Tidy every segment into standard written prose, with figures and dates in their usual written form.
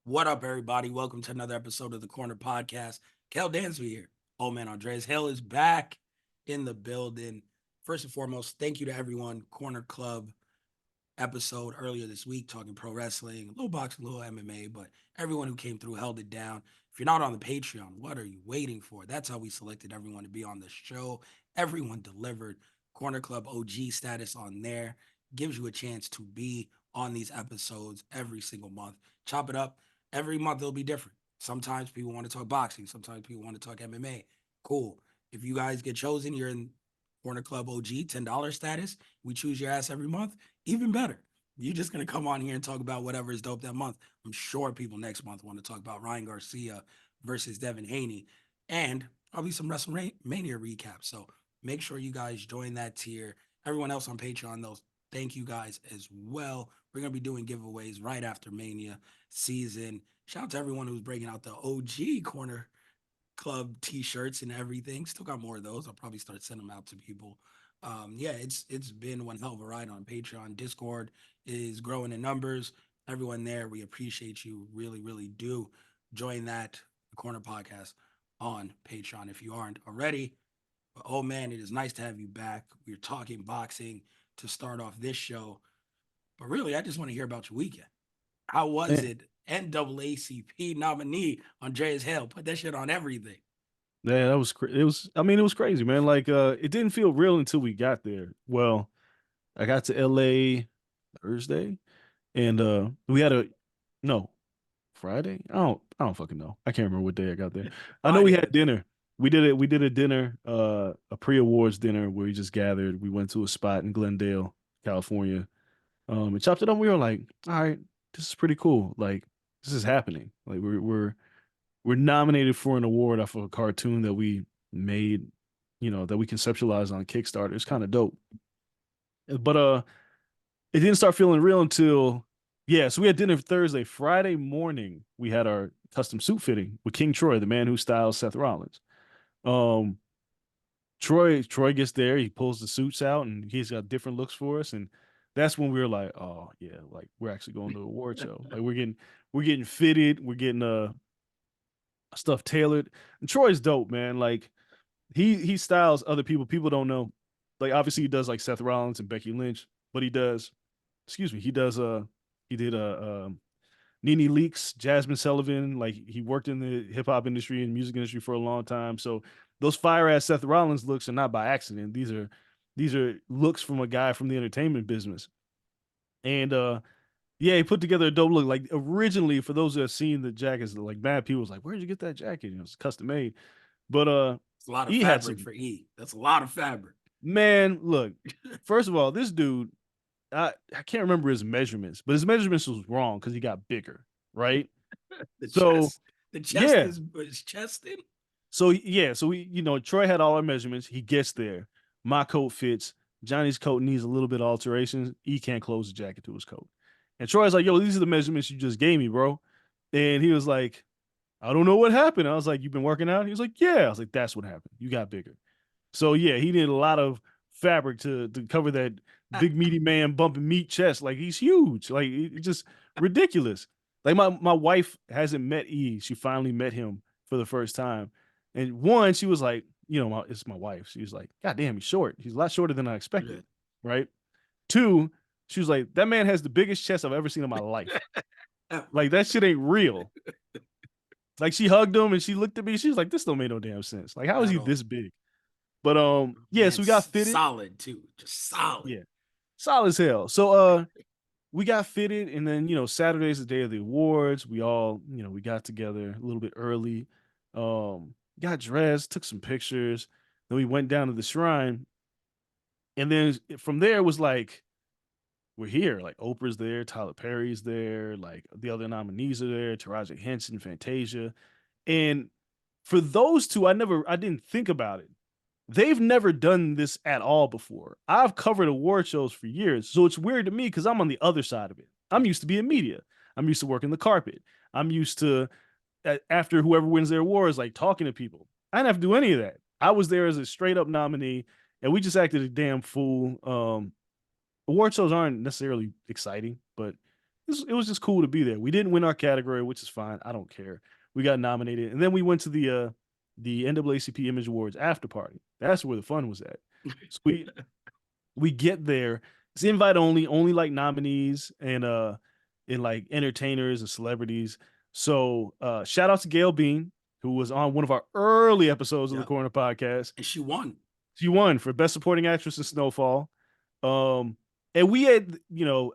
What up, everybody? Welcome to another episode of the Corner Podcast. Kel Dansby here. Oh man, Andreas Hill is back in the building. First and foremost, thank you to everyone. Corner Club episode earlier this week talking pro wrestling, a little boxing, a little MMA, but everyone who came through held it down. If you're not on the Patreon, what are you waiting for? That's how we selected everyone to be on the show. Everyone delivered. Corner Club OG status on there gives you a chance to be on these episodes every single month. Chop it up. Every month it'll be different. Sometimes people want to talk boxing, sometimes people want to talk MMA. Cool. If you guys get chosen, you're in Corner Club OG $10 status. We choose your ass every month. Even better. You're just gonna come on here and talk about whatever is dope that month. I'm sure people next month want to talk about Ryan Garcia versus Devin Haney, and probably some WrestleMania recap. So make sure you guys join that tier. Everyone else on Patreon, though, thank you guys as well. We're gonna be doing giveaways right after Mania season. Shout out to everyone who's breaking out the OG Corner Club t-shirts and everything. Still got more of those. I'll probably start sending them out to people. Yeah, it's been one hell of a ride on Patreon. Discord is growing in numbers. Everyone there, we appreciate you. Really, really do. Join that the Corner Podcast on Patreon if you aren't already. But oh man, it is nice to have you back. We're talking boxing to start off this show. But really, I just want to hear about your weekend. How was Man, it? NAACP nominee Andreas Hale put that shit on everything. yeah, that was it was. I mean, it was crazy, man. Like, it didn't feel real until we got there. Well, I got to LA Thursday, and we had a no Friday. I don't fucking know. I can't remember what day I got there. I know we Friday. had dinner. We did it. We did a dinner, a pre-awards dinner where we just gathered. We went to a spot in Glendale, California, and chopped it up. We were like, all right, this is pretty cool. Like, this is happening. Like, we're nominated for an award off of a cartoon that we made, that we conceptualized on Kickstarter. It's kind of dope. But it didn't start feeling real until yeah, so we had dinner Thursday. Friday morning, we had our custom suit fitting with King Troy, the man who styles Seth Rollins. Um Troy gets there, he pulls the suits out and he's got different looks for us. And that's when we were like, oh yeah, like we're actually going to a award show. Like we're getting fitted, we're getting stuff tailored. And Troy's dope, man. Like he styles other people. People don't know. Like obviously he does like Seth Rollins and Becky Lynch, but he does. Excuse me. He does. He did Nene Leakes, Jasmine Sullivan. Like he worked in the hip hop industry and music industry for a long time. So those fire ass Seth Rollins looks are not by accident. These are looks from a guy from the entertainment business. And yeah, he put together a dope look. Like originally, for those who have seen the jackets, like bad people was like, "Where'd you get that jacket?" It's custom made. But It's a lot of he had fabric some for E. That's a lot of fabric. man. Look, first of all, this dude, I can't remember his measurements, but his measurements was wrong because he got bigger, right? The So chest. The chest yeah, is chested. so we, Troy had all our measurements. He gets there, my coat fits. Johnny's coat needs a little bit of alterations. He can't close the jacket to his coat, and Troy's like, "Yo, these are the measurements you just gave me, bro." And he was like, "I don't know what happened." I was like, "You've been working out?" He was like, "Yeah." I was like, "That's what happened. You got bigger." So yeah, he needed a lot of fabric to cover that big meaty man bumping meat chest. Like he's huge. Like it's just ridiculous. Like my wife hasn't met E. She finally met him for the first time. And one, she was like, it's my wife. She was like, God damn, he's short. He's a lot shorter than I expected. Right. Two, she was like, that man has the biggest chest I've ever seen in my life. Like that shit ain't real. Like she hugged him and she looked at me. She was like, this don't make no damn sense. Like, how is At he all. this big? But yeah, so Man, we got fitted. solid too. Just solid. Yeah. Solid as hell. So we got fitted and then, Saturday's the day of the awards. We all, we got together a little bit early. Got dressed, took some pictures. Then we went down to the shrine. And then from there it was like we're here. Like Oprah's there, Tyler Perry's there, like the other nominees are there, Taraji Henson, Fantasia. And for those two, I didn't think about it. They've never done this at all before. I've covered award shows for years, so it's weird to me because I'm on the other side of it. I'm used to being media. I'm used to working the carpet. I'm used to after whoever wins their awards, like talking to people. I didn't have to do any of that. I was there as a straight up nominee, and we just acted a damn fool. Award shows aren't necessarily exciting, but it was just cool to be there. We didn't win our category, which is fine. I don't care. We got nominated, and then we went to the NAACP Image Awards after party. That's where the fun was at. So we get there. It's invite only, only like nominees and like entertainers and celebrities. So shout out to Gail Bean, who was on one of our early episodes of the Yep. Corner Podcast. And she won. She won for Best Supporting Actress in Snowfall. And we had,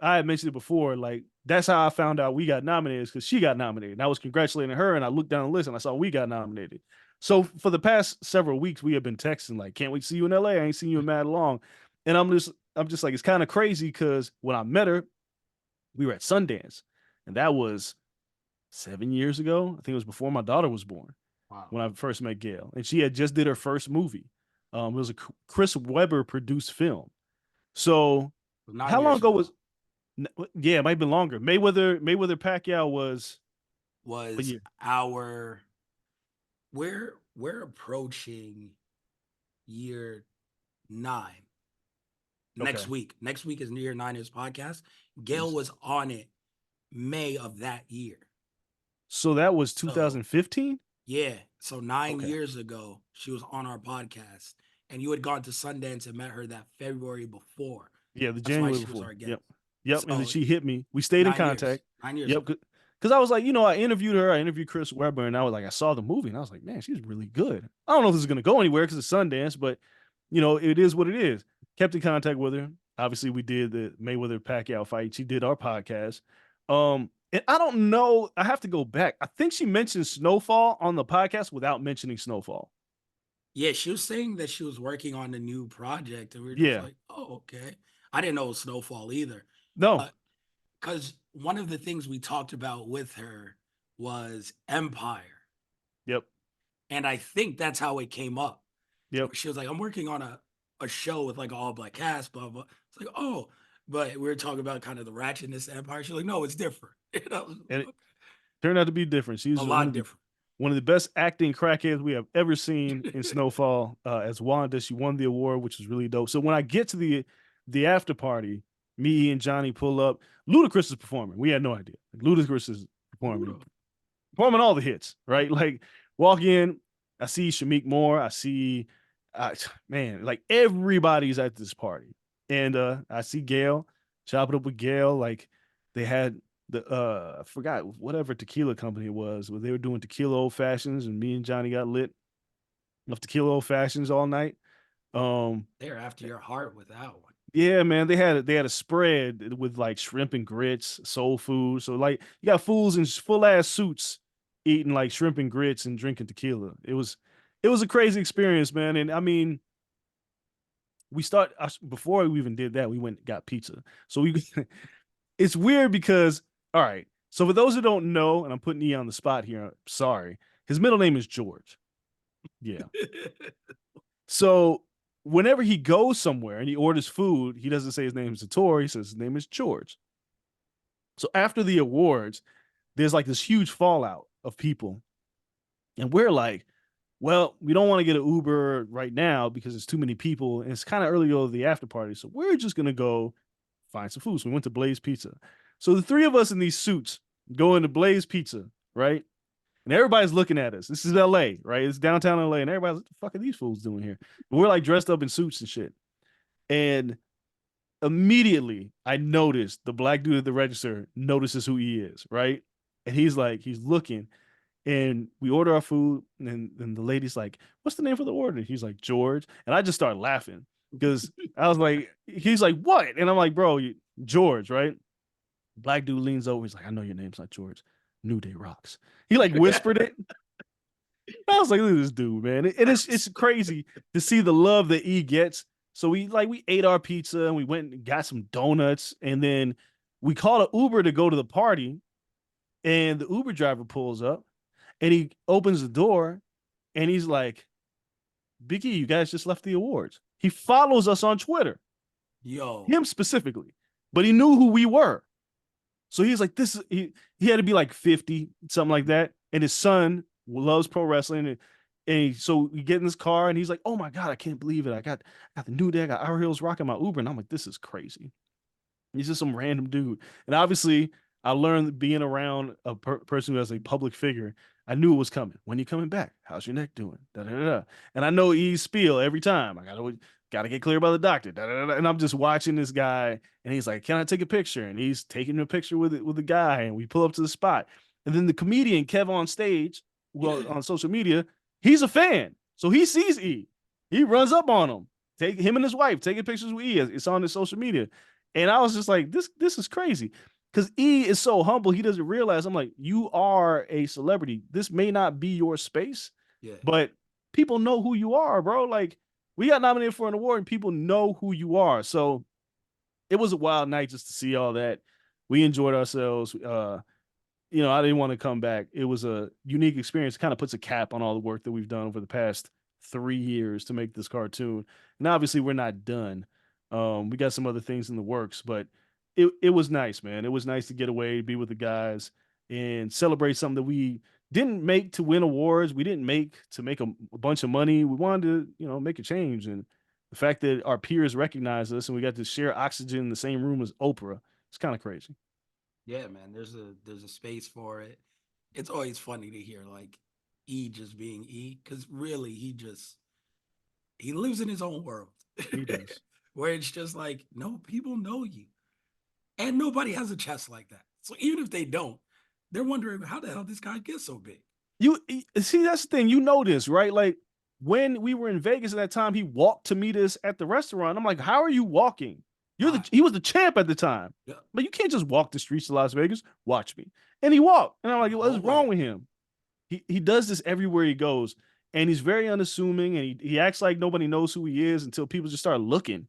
I had mentioned it before, like that's how I found out we got nominated because she got nominated. And I was congratulating her, and I looked down the list and I saw we got nominated. So for the past several weeks, we have been texting like, "Can't wait to see you in LA. I ain't seen you in mad long." And I'm just like, it's kind of crazy because when I met her, we were at Sundance, and that was 7 years ago. I think it was before my daughter was born Wow. when I first met Gail, and she had just did her first movie. It was a Chris Webber produced film. So how long ago was? Yeah, it might have been longer. Mayweather Pacquiao was our we're approaching year 9 next Okay. week. Next week is New Year 9 Years podcast. Gail was on it May of that year. So that was 2015? Yeah. So 9 Okay. years ago, she was on our podcast. And you had gone to Sundance and met her that February before. Yeah, the That's January why she before. was our guest. Yep. So, And then she hit me. We stayed in contact. 9 years. Yep. Because I was like, I interviewed her. I interviewed Chris Webber, and I was like, I saw the movie, and I was like, man, she's really good. I don't know if this is going to go anywhere because it's Sundance, but it is what it is. Kept in contact with her. Obviously, we did the Mayweather Pacquiao fight. She did our podcast. And I don't know. I have to go back. I think she mentioned Snowfall on the podcast without mentioning Snowfall. Yeah, she was saying that she was working on a new project, and we were just Yeah. like, oh, okay. I didn't know it was Snowfall either. No. Because one of the things we talked about with her was Empire. Yep. And I think that's how it came up. Yep. She was like, I'm working on a show with like an all black cast, blah, blah. It's like, oh, but we were talking about kind of the ratchetness of Empire. She's like, no, it's different. And it turned out to be different. She's a lot different. One of the best acting crackheads we have ever seen in Snowfall as Wanda. She won the award, which was really dope. So when I get to the after party, me and Johnny pull up. Ludacris is performing. We had no idea. Ludacris is performing all the hits, right? Like walk in, I see Shamik Moore. I see, man, like everybody's at this party, and I see Gail, chop it up with Gail. Like they had I forgot whatever tequila company it was, where they were doing tequila old fashions, and me and Johnny got lit of tequila old fashions all night. They're after your heart with that one. Yeah, man, they had a spread with like shrimp and grits, soul food. So like you got fools in full ass suits eating like shrimp and grits and drinking tequila. It was a crazy experience, man. And I mean, before we even did that, we went and got pizza. So it's weird because all right. So for those who don't know, and I'm putting E on the spot here, sorry. His middle name is George. Yeah. So whenever he goes somewhere and he orders food, he doesn't say his name is Sator. He says his name is George. So after the awards, there's like this huge fallout of people. And we're like, well, we don't want to get an Uber right now because there's too many people. And it's kind of early to go to the after party. So we're just going to go find some food. So we went to Blaze Pizza. So the three of us in these suits go into Blaze Pizza, right? And everybody's looking at us. This is LA, right? It's downtown LA. And everybody's like, what the fuck are these fools doing here? And we're like dressed up in suits and shit. And immediately I noticed the black dude at the register notices who he is, right? And he's looking. And we order our food. And the lady's like, what's the name for the order? He's like, George. And I just started laughing because I was like, he's like, what? And I'm like, bro, George, right? Black dude leans over. He's like, I know your name's not George. New Day rocks. He like whispered it. I was like, look at this dude, man. It's crazy to see the love that he gets. So we ate our pizza and we went and got some donuts. And then we called an Uber to go to the party. And the Uber driver pulls up and he opens the door and he's like, Big E, you guys just left the awards. He follows us on Twitter. Yo. Him specifically. But he knew who we were. So he's like, he had to be like 50, something like that. And his son loves pro wrestling. So we get in this car and he's like, oh my God, I can't believe it. I got the New Day, I got Our Heels rocking my Uber. And I'm like, this is crazy. He's just some random dude. And obviously I learned being around a person who has a public figure. I knew it was coming. When you coming back? How's your neck doing? Da, da, da, da. And I know E's spiel every time. I gotta get cleared by the doctor. Da, da, da, da. And I'm just watching this guy, and he's like, "Can I take a picture?" And he's taking a picture with the guy, and we pull up to the spot. And then the comedian Kev on stage, well, Yeah. on social media, he's a fan, so he sees E. He runs up on him, take him and his wife taking pictures with E. It's on his social media, and I was just like, this is crazy because E is so humble. He doesn't realize. I'm like, you are a celebrity. This may not be your space, Yeah. but people know who you are, bro. Like, we got nominated for an award and people know who you are. So it was a wild night just to see all that. We enjoyed ourselves. I didn't want to come back. It was a unique experience. It kind of puts a cap on all the work that we've done over the past 3 years to make this cartoon. And obviously, we're not done. We got some other things in the works, but it was nice, man. It was nice to get away, be with the guys, and celebrate something that we didn't make to win awards. We didn't make to make a bunch of money. We wanted to, make a change. And the fact that our peers recognize us and we got to share oxygen in the same room as Oprah, it's kind of crazy. Yeah, man. There's a space for it. It's always funny to hear like E just being E, because really he lives in his own world. He does. Where it's just like, no, people know you. And nobody has a chest like that. So even if they don't, they're wondering how the hell this guy gets so big. See, that's the thing. You know this, right? Like when we were in Vegas at that time, he walked to meet us at the restaurant. I'm like, how are you walking? I, He was the champ at the time. yeah, But you can't just walk the streets of Las Vegas. Watch me. And he walked. And I'm like, the what is whole wrong way. with him? He does this everywhere he goes. And he's very unassuming and he acts like nobody knows who he is until people just start looking.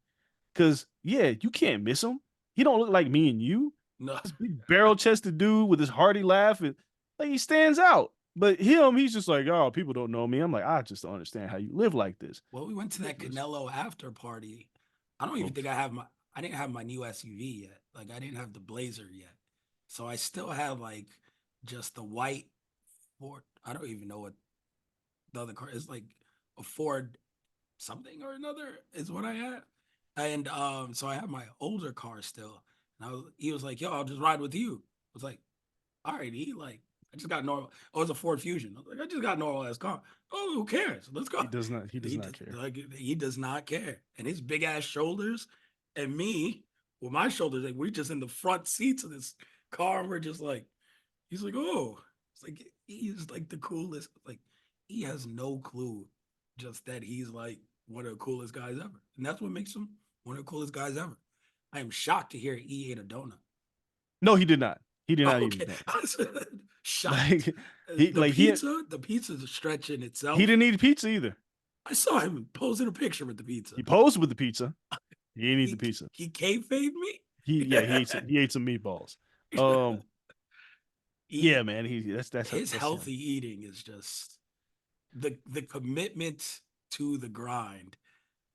Cause yeah, you can't miss him. He don't look like me and you. No. This big barrel chested dude with his hearty laugh, and like he stands out. But him, he's just like, oh, people don't know me. I'm like, I just don't understand how you live like this. Well, we went to that Canelo after party. I don't even Oh, think I didn't have my new SUV yet. Like I didn't have the Blazer yet. So I still have like just the white Ford. I don't even know what the other car is, like a Ford something or another is what I had. And so I have my older car still. And he was like, yo, I'll just ride with you. I was like, all right, like I just got normal. Oh, it's a Ford Fusion. I was like, I just got normal ass car. Oh, who cares? Let's go. he does not. He does He not does, care. like he does not care. And his big ass shoulders and me with my shoulders, like we're just in the front seats of this car. And we're just like, he's like, oh, it's like he's like the coolest. Like he has no clue, just that he's like one of the coolest guys ever, and that's what makes him one of the coolest guys ever. I am shocked to hear he ate a donut. No, he did not. He did not eat a Okay, donut. I was shocked. Like he like he The pizza's a stretch in he itself. didn't eat pizza either. I saw him posing a picture with the pizza. He posed with the pizza. He didn't eat the He pizza. he kayfabe me. He ate some meatballs. Um yeah, he man. His That's him. healthy eating is just the commitment to the grind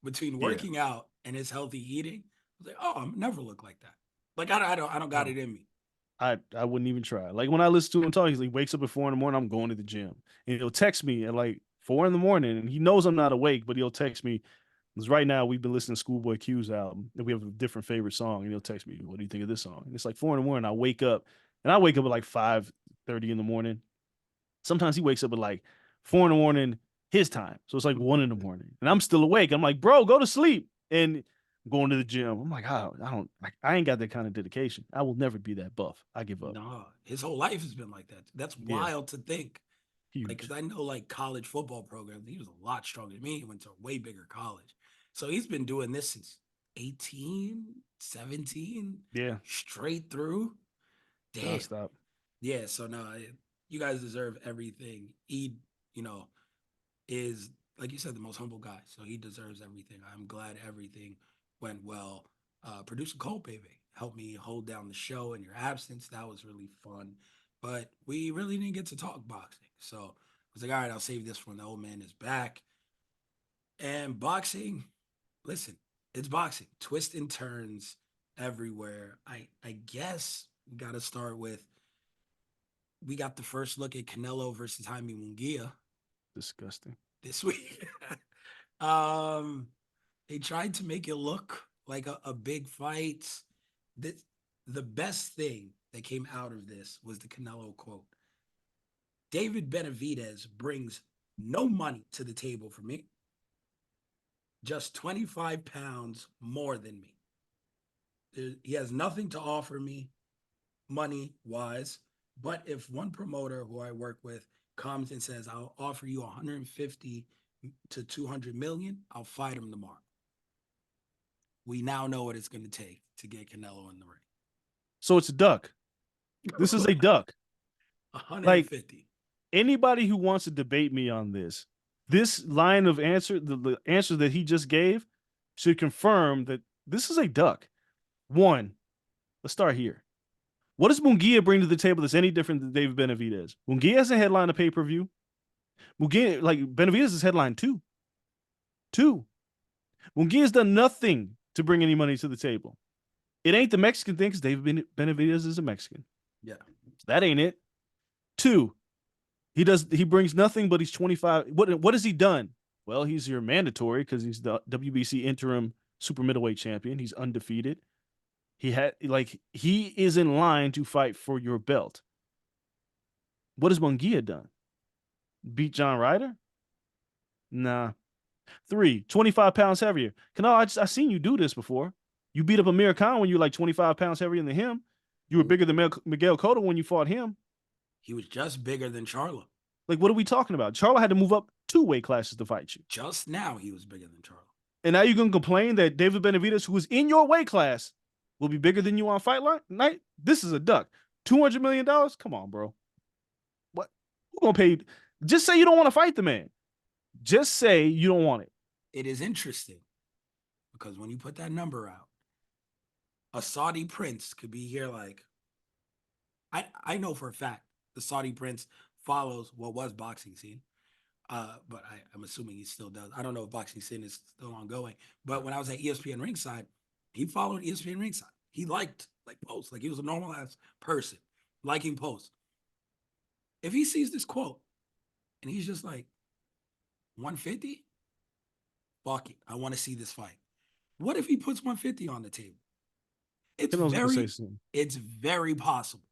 between Yeah. working out and his healthy eating. I was like, oh, I'm never look like that. Like I don't got No. it in me. I wouldn't even try. Like when I listen to him talk, he wakes up at 4 in the morning. I'm going to the gym, and he'll text me at like 4 in the morning, and he knows I'm not awake, but he'll text me. Because right now we've been listening to Schoolboy Q's album, and we have a different favorite song, and he'll text me, "What do you think of this song?" And it's like 4 in the morning. I wake up, and I wake up at like 5:30 in the morning. Sometimes he wakes up at like 4 in the morning his time, so it's like 1 in the morning, and I'm still awake. I'm like, bro, go to sleep, and going to the gym. I'm like, I don't, like, I ain't got that kind of dedication. I will never be that buff. I give up. No, his whole life has been like that. That's Yeah, wild to think. Like, cause huge. I know like college football programs. He was a lot stronger than me. He went to a way bigger college. So he's been doing this since 18, 17, Yeah, straight through. Damn. nonstop. Yeah. So no, you guys deserve everything. He, you know, is like you said, the most humble guy. So he deserves everything. I'm glad everything went well. Producer Cole, baby, helped me hold down the show in your absence. That was really fun. But we really didn't get to talk boxing. So I was like, all right, I'll save this when the old man is back. And boxing, listen, it's boxing. Twists and turns everywhere. I guess we gotta start with we got the first look at Canelo versus Jaime Munguia Disgusting. this week. um, they tried to make it look like a big fight. This, the best thing that came out of this was the Canelo quote. David Benavidez brings no money to the table for me, just 25 pounds more than me. He has nothing to offer me money wise. But if one promoter who I work with comes and says, I'll offer you 150 to 200 million, I'll fight him tomorrow. We now know what it's going to take to get Canelo in the ring. So it's a duck. This is a duck. 150. Like, anybody who wants to debate me on this line of answer, the answer that he just gave, should confirm that this is a duck. One, let's start here. What does Munguia bring to the table that's any different than David Benavidez? Munguia hasn't headlined a pay-per-view. Munguia, like, Benavidez is headline two. Munguia's done nothing to bring any money to the table. It ain't the Mexican thing because David Benavidez is a Mexican. Yeah. So that ain't it. Two, he brings nothing, but he's 25. What has he done? Well, he's your mandatory because he's the WBC interim super middleweight champion. He's undefeated. He is in line to fight for your belt. What has Munguia done? Beat John Ryder? Nah. 3, 25 pounds heavier. Canelo, I seen you do this before. You beat up Amir Khan when you were like 25 pounds heavier than him. You were bigger than Miguel Cotto when you fought him. He was just bigger than Charlo. Like, what are we talking about? Charlo had to move up 2 weight classes to fight you. Just now, he was bigger than Charlo. And now you're going to complain that David Benavidez, who is in your weight class, will be bigger than you on fight night? This is a duck. $200 million? Come on, bro. What? Who's going to pay you? Just say you don't want to fight the man. Just say you don't want it. It is interesting because when you put that number out, a Saudi prince could be here like, I know for a fact the Saudi prince follows what was boxing scene. But I'm assuming he still does. I don't know if boxing scene is still ongoing. But when I was at ESPN Ringside, he followed ESPN Ringside. He liked posts. Like he was a normal ass person liking posts. If he sees this quote and he's just like 150, fuck it. I want to see this fight. What if he puts 150 on the table? It's very possible.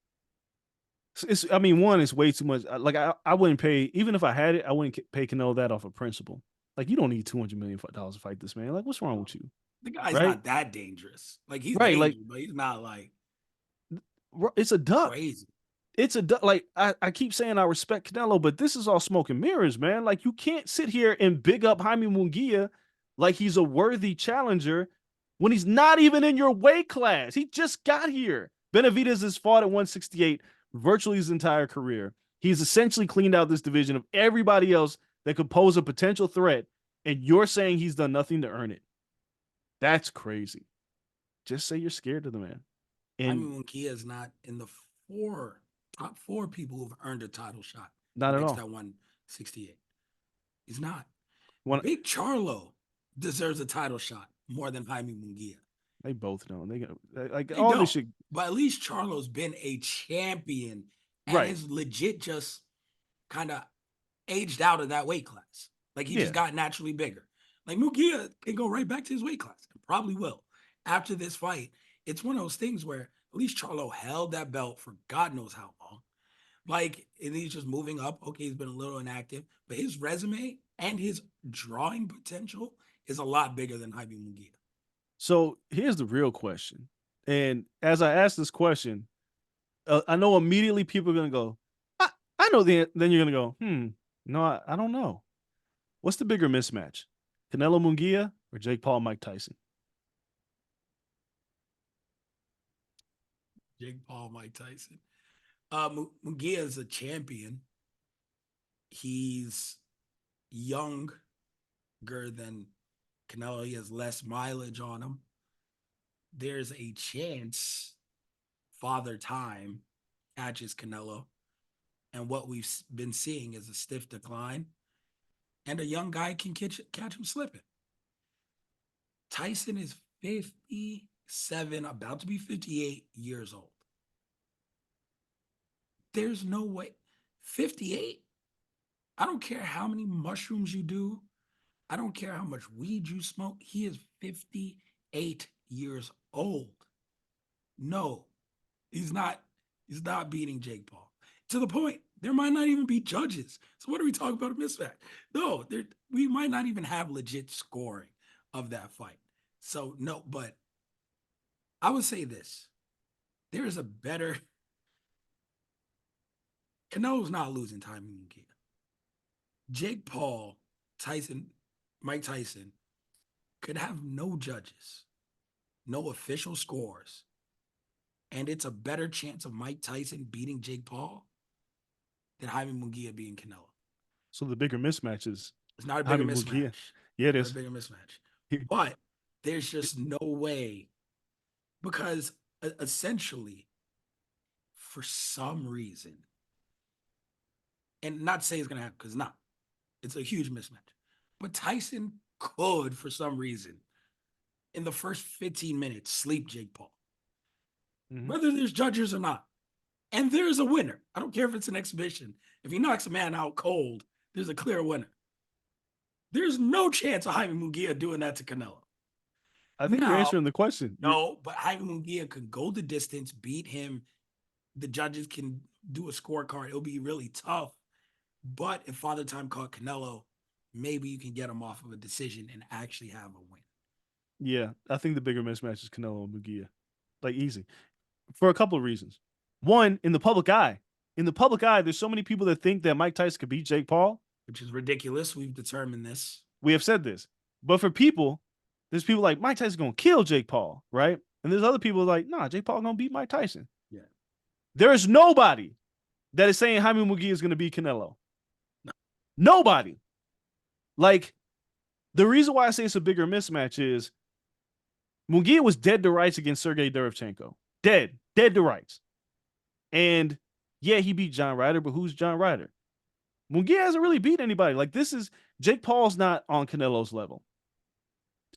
One, it's way too much. Like, I wouldn't pay, even if I had it, I wouldn't pay Canelo that off of principle. Like, you don't need $200 million to fight this man. Like, what's wrong with you? The guy's not that dangerous. Like, he's right, dangerous, but he's not like it's a duck. Crazy. It's a duck. Like, I keep saying I respect Canelo, but this is all smoke and mirrors, man. Like, you can't sit here and big up Jaime Munguia like he's a worthy challenger when he's not even in your weight class. He just got here. Benavidez has fought at 168 virtually his entire career. He's essentially cleaned out this division of everybody else that could pose a potential threat, and you're saying he's done nothing to earn it. That's crazy. Just say you're scared of the man. And Munguia is not in the top four people who've earned a title shot. Not at all. At 168. He's not. Big Charlo deserves a title shot more than Jaime Munguia. They both know. They all this shit. But at least Charlo's been a champion and is legit just kind of aged out of that weight class. Like he just got naturally bigger. Like Munguia can go right back to his weight class. Probably will. After this fight, it's one of those things where at least Charlo held that belt for God knows how long. Like, and he's just moving up. Okay, he's been a little inactive, but his resume and his drawing potential is a lot bigger than Jaime Munguia. So here's the real question. And as I ask this question, I know immediately people are going to go, I know then you're going to go, no, I don't know. What's the bigger mismatch? Canelo Munguia or Jake Paul, Mike Tyson? Jake Paul, Mike Tyson. Munguia is a champion. He's younger than Canelo. He has less mileage on him. There's a chance Father Time catches Canelo. And what we've been seeing is a stiff decline. And a young guy can catch him slipping. Tyson is 57, about to be 58 years old. There's no way. 58? I don't care how many mushrooms you do. I don't care how much weed you smoke. He is 58 years old. No, he's not He's not beating Jake Paul. To the point, there might not even be judges. So what are we talking about a mismatch? No, we might not even have legit scoring of that fight. So no, but I would say this. There is a better Canelo's not losing time in Munguia. Jake Paul, Mike Tyson could have no judges, no official scores, and it's a better chance of Mike Tyson beating Jake Paul than Jaime Munguia beating Canelo. So the bigger mismatch is It's not a bigger Jaime mismatch. Munguia. Yeah, it Not a is. bigger mismatch. But there's just no way because essentially, for some reason, and not to say it's gonna happen because not, it's a huge mismatch. But Tyson could, for some reason, in the first 15 minutes, sleep Jake Paul, whether there's judges or not. And there's a winner. I don't care if it's an exhibition. If he knocks a man out cold, there's a clear winner. There's no chance of Jaime Munguia doing that to Canelo. I think you're answering the question. No, but Jaime Munguia could go the distance, beat him. The judges can do a scorecard. It'll be really tough. But if Father Time caught Canelo, maybe you can get him off of a decision and actually have a win. Yeah, I think the bigger mismatch is Canelo and Munguia. Like easy. For a couple of reasons. One, in the public eye. In the public eye, there's so many people that think that Mike Tyson could beat Jake Paul. Which is ridiculous. We've determined this. We have said this. But for people, there's people like Mike Tyson's gonna kill Jake Paul, right? And there's other people like, nah, Jake Paul gonna beat Mike Tyson. Yeah. There is nobody that is saying Jaime Munguia is gonna beat Canelo. No. Nobody. Like, the reason why I say it's a bigger mismatch is Munguia was dead to rights against Sergey Derevchenko. Dead to rights. And yeah, he beat John Ryder, but who's John Ryder? Munguia hasn't really beat anybody. Like, this is Jake Paul's not on Canelo's level.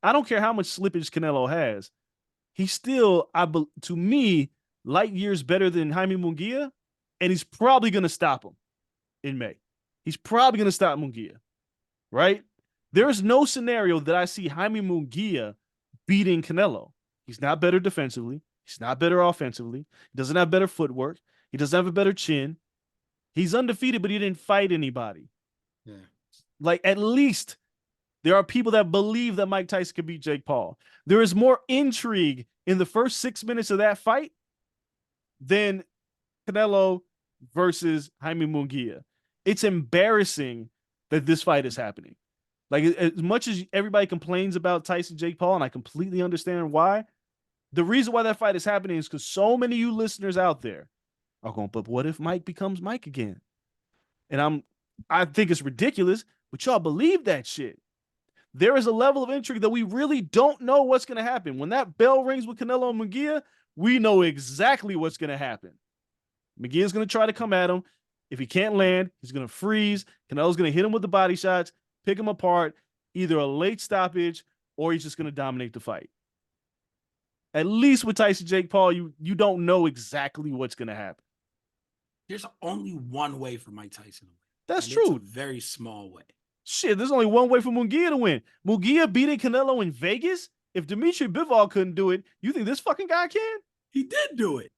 I don't care how much slippage Canelo has. He's still, to me, light years better than Jaime Munguia, and he's probably going to stop him in May. He's probably going to stop Munguia, right? There is no scenario that I see Jaime Munguia beating Canelo. He's not better defensively. He's not better offensively. He doesn't have better footwork. He doesn't have a better chin. He's undefeated, but he didn't fight anybody. Yeah. Like, at least there are people that believe that Mike Tyson could beat Jake Paul. There is more intrigue in the first 6 minutes of that fight than Canelo versus Jaime Munguia. It's embarrassing that this fight is happening. Like, as much as everybody complains about Tyson Jake Paul, and I completely understand why, the reason why that fight is happening is because so many of you listeners out there are going, but what if Mike becomes Mike again? And I think it's ridiculous, but y'all believe that shit. There is a level of intrigue that we really don't know what's going to happen. When that bell rings with Canelo and Munguia, we know exactly what's going to happen. Munguia's going to try to come at him. If he can't land, he's going to freeze. Canelo's going to hit him with the body shots, pick him apart, either a late stoppage or he's just going to dominate the fight. At least with Tyson Jake Paul, you don't know exactly what's going to happen. There's only one way for Mike Tyson to win. That's true. It's a very small way. Shit, there's only one way for Munguia to win. Munguia beating Canelo in Vegas? If Dimitri Bivol couldn't do it, you think this fucking guy can? He did do it.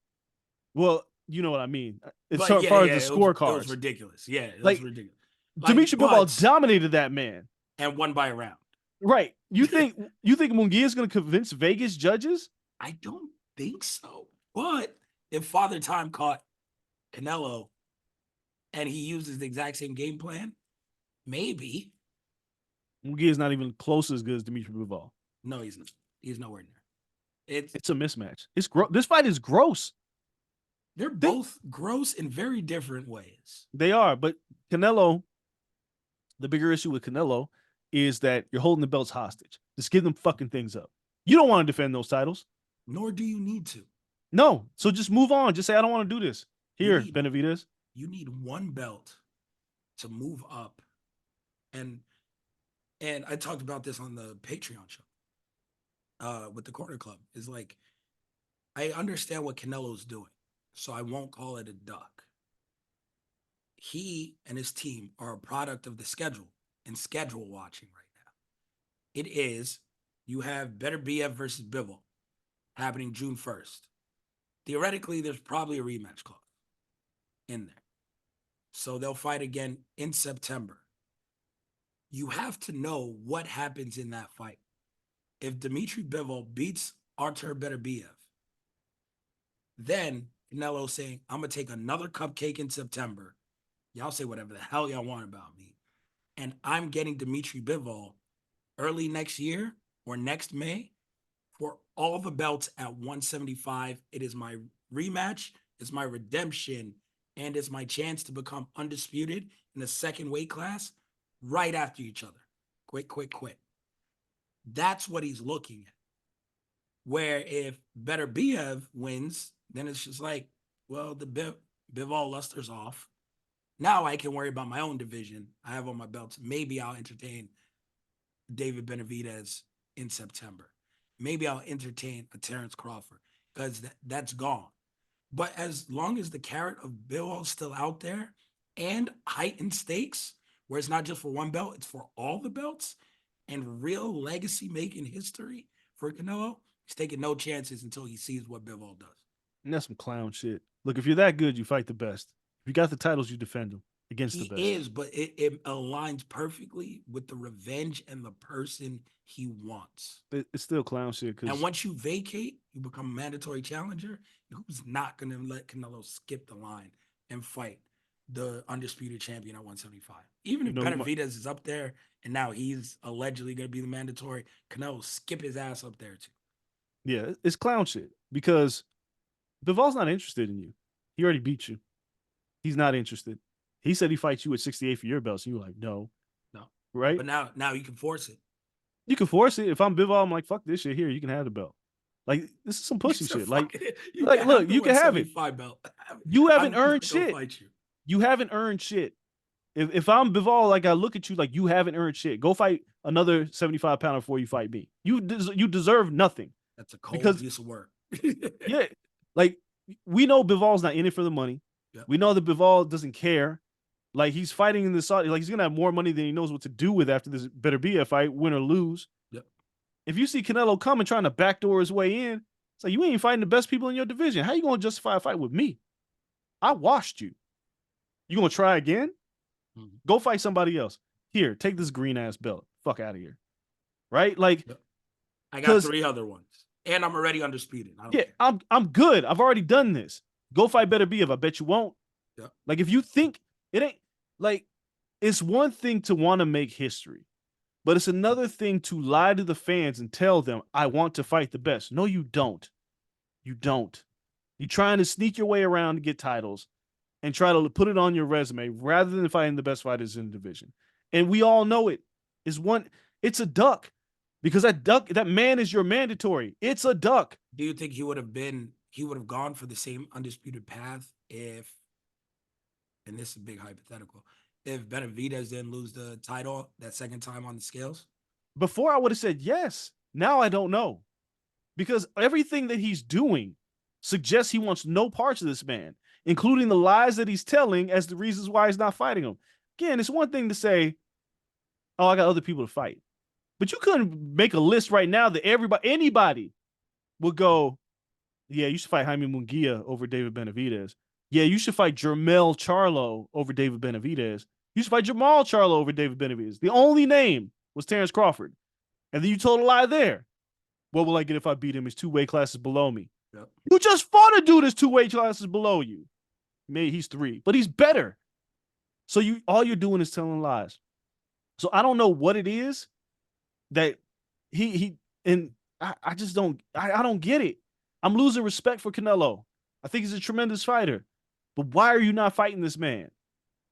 Well, you know what I mean. As But far as the scorecards. It was ridiculous. Yeah, it was ridiculous. Dimitri Bivol dominated that man. And won by a round. Right. You think Munguia is going to convince Vegas judges? I don't think so. But if Father Time caught Canelo and he uses the exact same game plan, maybe. Munguia is not even close as good as Dimitri Bivol. No, he's not. He's nowhere near. It's a mismatch. It's this fight is gross. They're both gross in very different ways. They are, but Canelo, the bigger issue with Canelo is that you're holding the belts hostage. Just give them fucking things up. You don't want to defend those titles. Nor do you need to. No. So just move on. Just say, I don't want to do this. Here, Benavidez. You need one belt to move up. And I talked about this on the Patreon show with the Corner Club. Is like, I understand what Canelo's doing, so I won't call it a duck. He and his team are a product of the schedule and schedule watching right now. It is, you have Better BF versus Bivol happening June 1st. Theoretically, there's probably a rematch clause. in there. So they'll fight again in September. You have to know what happens in that fight. If Dmitry Bivol beats Artur Beterbiev, then Canelo saying, I'm going to take another cupcake in September. Y'all say whatever the hell y'all want about me. And I'm getting Dmitry Bivol early next year or next May for all the belts at 175. It is my rematch, it's my redemption, and it's my chance to become undisputed in the second weight class right after each other. Quit. That's what he's looking at. Where if Beterbiev wins, then it's just like, well, the Bivol luster's off. Now I can worry about my own division. I have all my belts. Maybe I'll entertain David Benavidez in September. Maybe I'll entertain a Terrence Crawford because that's gone. But as long as the carrot of Bivol's still out there and heightened stakes, where it's not just for one belt, it's for all the belts and real legacy making history for Canelo, he's taking no chances until he sees what Bivol does. And that's some clown shit. Look, if you're that good, you fight the best. If you got the titles, you defend them against the best. He is, but it aligns perfectly with the revenge and the person he wants. It's still clown shit. And once you vacate, you become a mandatory challenger. Who's not going to let Canelo skip the line and fight the undisputed champion at 175? Even if Benavidez is up there and now he's allegedly going to be the mandatory, Canelo skip his ass up there too. Yeah, it's clown shit because Bivol's not interested in you. He already beat you. He's not interested. He said he fights you at 68 for your belts. And you were like, no. Right? But now you can force it. You can force it. If I'm Bivol, I'm like, fuck this shit here. You can have the belt. Like, this is some pussy shit. Look, you can have it. Belt. You haven't earned shit. You haven't earned shit. If I'm Bivol, like, I look at you like you haven't earned shit. Go fight another 75 pounder before you fight me. You deserve nothing. That's a cold piece of work. Yeah. Like, we know Bivol's not in it for the money. Yep. We know that Bivol doesn't care. Like, he's fighting in the Saudi. Like, he's gonna have more money than he knows what to do with after this Beterbiev fight, win or lose. Yep. If you see Canelo coming trying to backdoor his way in, it's like you ain't fighting the best people in your division. How you gonna justify a fight with me? I washed you. You gonna try again? Mm-hmm. Go fight somebody else. Here, take this green ass belt. Fuck out of here. Right? Like, yep. I got 3 other ones, and I'm already undisputed. I'm good. I've already done this. Go fight Beterbiev. I bet you won't. Yep. Like, if you think it ain't. Like, it's one thing to want to make history, but it's another thing to lie to the fans and tell them, I want to fight the best. No, you don't. You don't. You're trying to sneak your way around to get titles and try to put it on your resume rather than fighting the best fighters in the division. And we all know it. It's a duck because that man is your mandatory. It's a duck. Do you think he would have gone for the same undisputed path if, and this is a big hypothetical, if Benavidez didn't lose the title that second time on the scales? Before I would have said yes. Now I don't know. Because everything that he's doing suggests he wants no parts of this man, including the lies that he's telling as the reasons why he's not fighting him. Again, it's one thing to say, oh, I got other people to fight. But you couldn't make a list right now that anybody would go, yeah, you should fight Jaime Munguia over David Benavidez. Yeah, you should fight Jermell Charlo over David Benavidez. You should fight Jamal Charlo over David Benavidez. The only name was Terrence Crawford. And then you told a lie there. What will I get if I beat him? He's 2 weight classes below me. Yep. You just fought a dude that's 2 weight classes below you. Maybe he's 3, but he's better. So all you're doing is telling lies. So I don't know what it is that I just don't get it. I'm losing respect for Canelo. I think he's a tremendous fighter. But why are you not fighting this man?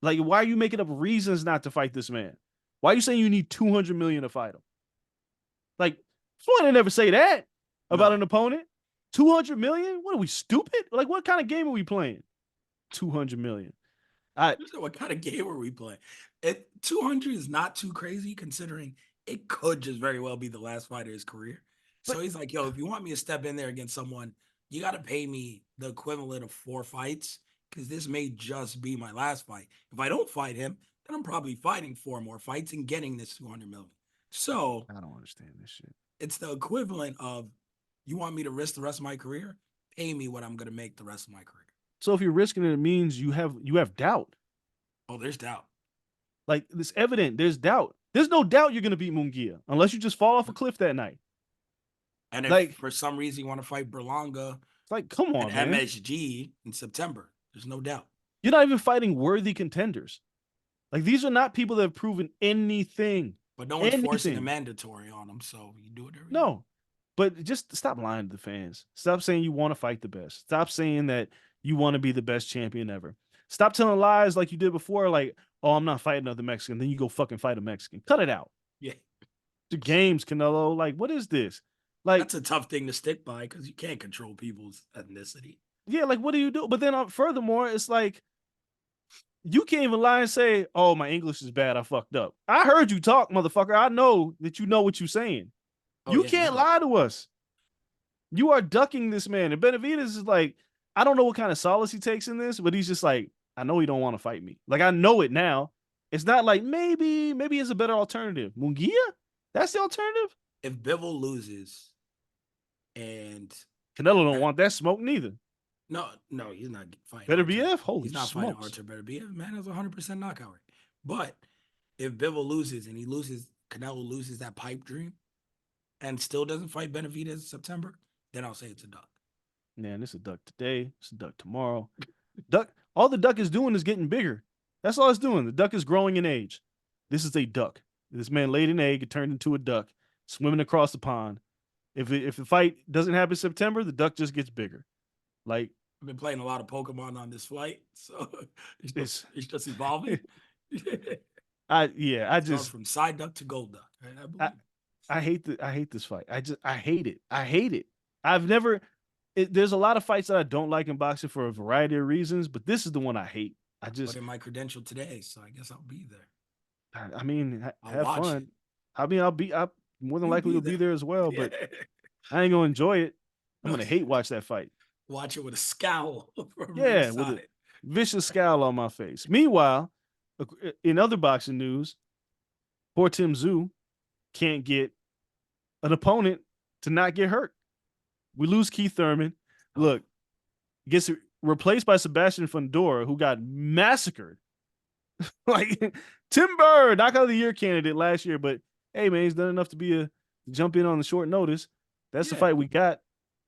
Like, why are you making up reasons not to fight this man? Why are you saying you need $200 million to fight him? Like, I never say that about an opponent. $200 million? What are we, stupid? Like, what kind of game are we playing? $200 million. What kind of game are we playing? 200 is not too crazy considering it could just very well be the last fight of his career. So he's like, yo, if you want me to step in there against someone, you got to pay me the equivalent of 4 fights because this may just be my last fight. If I don't fight him, then I'm probably fighting 4 more fights and getting this 200 million. So I don't understand this shit. It's the equivalent of, you want me to risk the rest of my career? Pay me what I'm going to make the rest of my career. So if you're risking it, it means you have doubt. Oh, there's doubt. Like it's evident. There's doubt. There's no doubt you're gonna beat Munguia unless you just fall off a cliff that night. And if Like for some reason you want to fight Berlanga it's like, come and on, man. MSG in September, there's no doubt. You're not even fighting worthy contenders. Like these are not people that have proven anything. But no one's forcing a Anything. mandatory on them, so you do whatever you want. No. But just stop lying to the fans. Stop saying you want to fight the best. Stop saying that you want to be the best champion ever. Stop telling lies like you did before, like, oh, I'm not fighting another Mexican. Then you go fucking fight a Mexican. Cut it out. Yeah. The games, Canelo. Like, what is this? Like, that's a tough thing to stick by because you can't control people's ethnicity. Yeah, like, what do you do? But then furthermore, it's like, you can't even lie and say, oh, my English is bad. I fucked up. I heard you talk, motherfucker. I know that you know what you're saying. Oh, you yeah, can't no. lie to us. You are ducking this man. And Benavidez is like, I don't know what kind of solace he takes in this, but he's just like, I know he don't want to fight me. Like, I know it now. It's not like maybe it's a better alternative. Munguia? That's the alternative? If Bivol loses and Canelo don't want that smoke neither. No, he's not fighting. Beterbiev? Holy he's not smokes. fighting Artur Beterbiev. Man has 100% knockout rate. But if Bivol loses and Canelo loses that pipe dream and still doesn't fight Benavidez in September, then I'll say it's a duck. Man, it's a duck today. It's a duck tomorrow. All the duck is doing is getting bigger. That's all it's doing. The duck is growing in age. This is a duck. This man laid an egg, it turned into a duck, swimming across the pond. If the fight doesn't happen in September, the duck just gets bigger. Like, I've been playing a lot of Pokemon on this flight, so it's just evolving. I just from side duck to gold duck. I hate this fight. I hate it. I hate it. I've never. There's a lot of fights that I don't like in boxing for a variety of reasons, but this is the one I hate. I just put in my credential today, so I guess I'll be there. I mean, have fun. It. I mean, I more than likely will be there as well, but I ain't gonna enjoy it. I'm gonna hate watch that fight. Watch it with a scowl. Yeah, with a vicious scowl on my face. Meanwhile, in other boxing news, poor Tim Tszyu can't get an opponent to not get hurt. We lose Keith Thurman. Look, gets replaced by Sebastian Fundora, who got massacred. Like Tim Bird, knockout of the year candidate last year, but hey man, he's done enough to be a jump in on the short notice. That's the fight we got.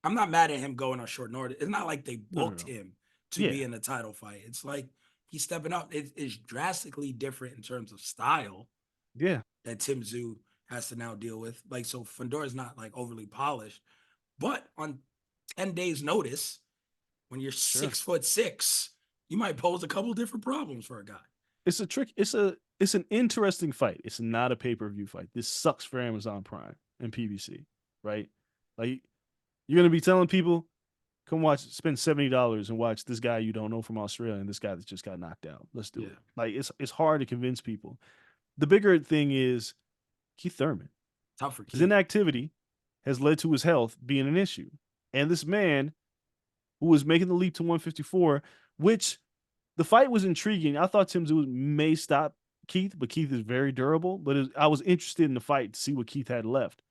I'm not mad at him going on short notice. It's not like they booked him to be in a title fight. It's like he's stepping up. It's drastically different in terms of style. Yeah. That Tim Tszyu has to now deal with. Like, so Fundora's not like overly polished, but on 10 days notice, when you're 6'6", you might pose a couple different problems for a guy. It's a trick. It's an interesting fight. It's not a pay-per-view fight. This sucks for Amazon Prime and PBC, right? Like, you're gonna be telling people, come spend $70 and watch this guy you don't know from Australia and this guy that just got knocked out. Let's do it. Like, it's hard to convince people. The bigger thing is Keith Thurman. Tough for Keith. His inactivity has led to his health being an issue. And this man who was making the leap to 154, which the fight was intriguing. I thought Tim Tszyu may stop Keith, but Keith is very durable. But I was interested in the fight to see what Keith had left.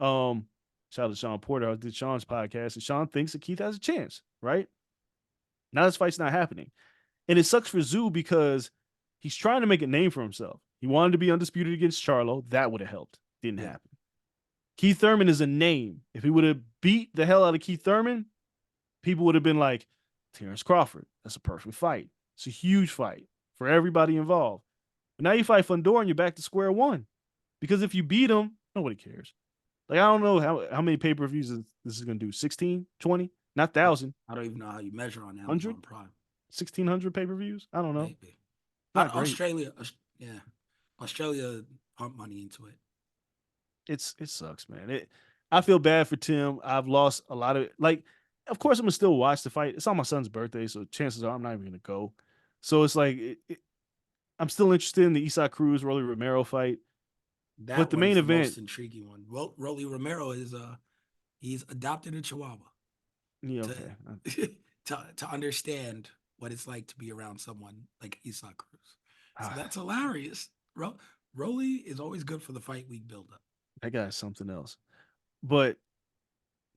Shout out to Sean Porter. I did Sean's podcast, and Sean thinks that Keith has a chance, right? Now this fight's not happening. And it sucks for Tszyu because he's trying to make a name for himself. He wanted to be undisputed against Charlo. That would have helped. Didn't happen. Keith Thurman is a name. If he would have beat the hell out of Keith Thurman, people would have been like, Terrence Crawford. That's a perfect fight. It's a huge fight for everybody involved. But now you fight Fundora and you're back to square one. Because if you beat him, nobody cares. Like, I don't know how many pay-per-views this is going to do. 16, 20, not 1,000. I don't even know how you measure on Amazon Prime. 1,600 pay-per-views? I don't know. Maybe. Australia pump money into it. It sucks, man. I feel bad for Tim. I've lost a lot of like. Of course, I'm gonna still watch the fight. It's on my son's birthday, so chances are I'm not even gonna go. So it's like I'm still interested in the Isaac Cruz Rolly Romero fight. But the main event, most intriguing one. Well, Rolly Romero is he's adopted a Chihuahua. Yeah, okay. To understand what it's like to be around someone like Isaac Cruz. So that's hilarious. Rolly is always good for the fight week buildup. That guy's something else. But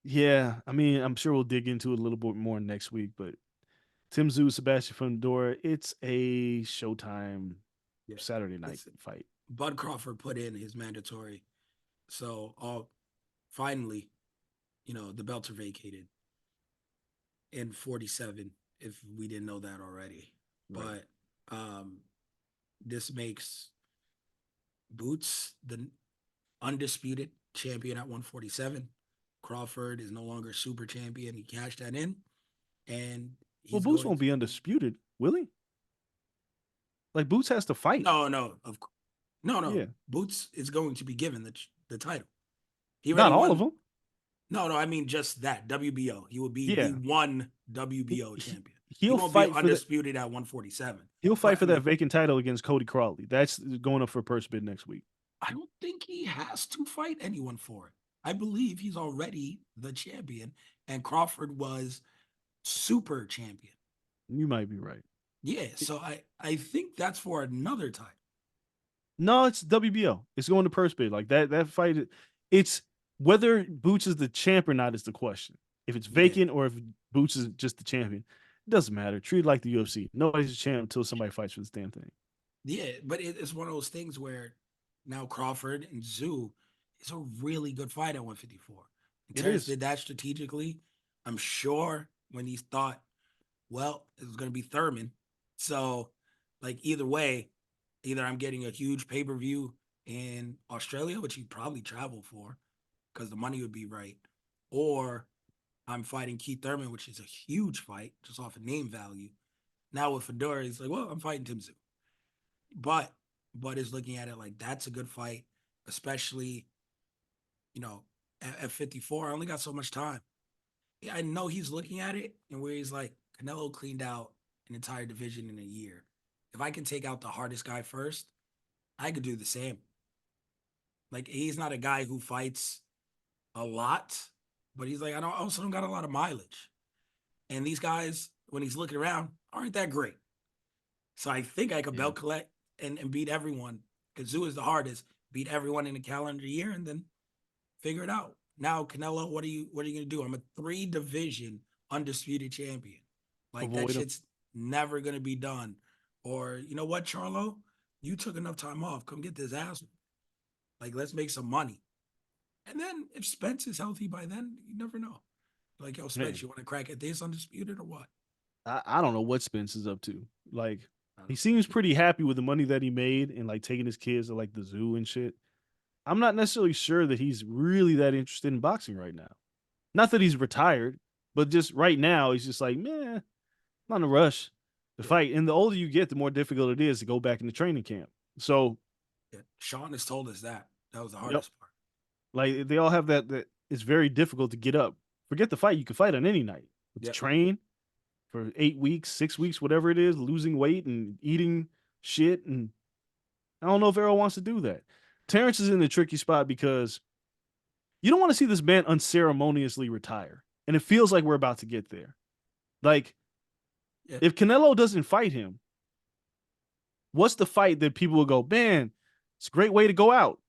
yeah, I mean, I'm sure we'll dig into it a little bit more next week. But Tim Tszyu, Sebastian Fundora. It's a Showtime Yeah. Saturday night Listen, fight. Bud Crawford put in his mandatory. So all finally, the belts are vacated in 47, if we didn't know that already. Right. But um this makes Boots the undisputed champion at 147. Crawford is no longer super champion. He cashed that in, and Well, he's Boots going won't to be be undisputed, will he? Like Boots has to fight. no, no. Yeah, Boots is going to be given the title. He already not all of won. them. No, I mean just that WBO. He will be the Yeah, one he, WBO he champion. He he'll won't be fight for the undisputed at 147. he'll But fight I for that mean, vacant title against Cody Crawley. That's going up for purse bid next week. I don't think he has to fight anyone for it. I believe he's already the champion, and Crawford was super champion. You might be right. Yeah, so I think that's for another time. No, it's WBO. It's going to purse bid. Like that fight. It's whether Boots is the champ or not is the question. If it's Yeah, vacant or if Boots is just the champion, it doesn't matter. Treat it like the UFC. Nobody's a champ until somebody fights for this damn thing. yeah, but it's one of those things where now Crawford and Zoo is a really good fight at 154. And It Terrence is. did that strategically. I'm sure when he thought, well, it was going to be Thurman. So, like, either way, either I'm getting a huge pay per view in Australia, which he'd probably travel for because the money would be right, or I'm fighting Keith Thurman, which is a huge fight just off of name value. Now with Fedora, he's like, well, I'm fighting Tim Tszyu. But is looking at it like that's a good fight, especially, you know, at 54. I only got so much time. Yeah, I know he's looking at it and where he's like, Canelo cleaned out an entire division in a year. If I can take out the hardest guy first, I could do the same. Like he's not a guy who fights a lot, but he's like, I don't got a lot of mileage. And these guys, when he's looking around, aren't that great. So I think I could Yeah. belt collect and beat everyone. Because Zoo is the hardest. Beat everyone in a calendar year and then figure it out. Now, Canelo, what are you gonna do? I'm a 3 division undisputed champion. Like that Avoid him. shit's never gonna be done. Or you know what, Charlo? You took enough time off. Come get this ass. Like, let's make some money. And then if Spence is healthy by then, you never know. Like, yo, Spence, Man, you want to crack at this undisputed or what? I don't know what Spence is up to. Like, I don't he know. seems pretty happy with the money that he made and like taking his kids to like the zoo and shit. I'm not necessarily sure that he's really that interested in boxing right now. Not that he's retired, but just right now, he's just like, man, not in a rush to Yeah, fight. And the older you get, the more difficult it is to go back into training camp. So, yeah. Sean has told us that. That was the yep, hardest part. like they all have that it's very difficult to get up. Forget the fight, you can fight on any night. But to Yep. train for 8 weeks, 6 weeks, whatever it is, losing weight and eating shit. And I don't know if Errol wants to do that. Terrence is in a tricky spot because you don't want to see this man unceremoniously retire. And it feels like we're about to get there. Like, Yeah. if Canelo doesn't fight him, what's the fight that people will go, man, it's a great way to go out?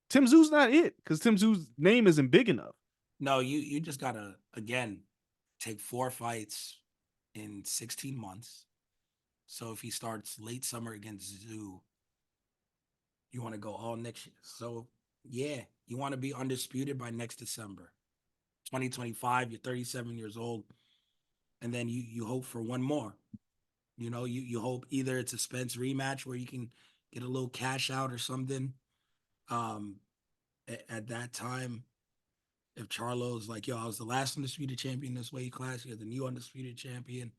Tim Tszyu's not it because Tim Tszyu's name isn't big enough. No, you just gotta again take 4 fights in 16 months. So if he starts late summer against Zoo, you want to go all next year. So yeah, you want to be undisputed by next December. 2025, you're 37 years old. And then you hope for one more. You hope either it's a Spence rematch where you can get a little cash out or something. Um, at that time, if Charlo's like, yo, I was the last undisputed champion in this weight class, you're the new undisputed champion.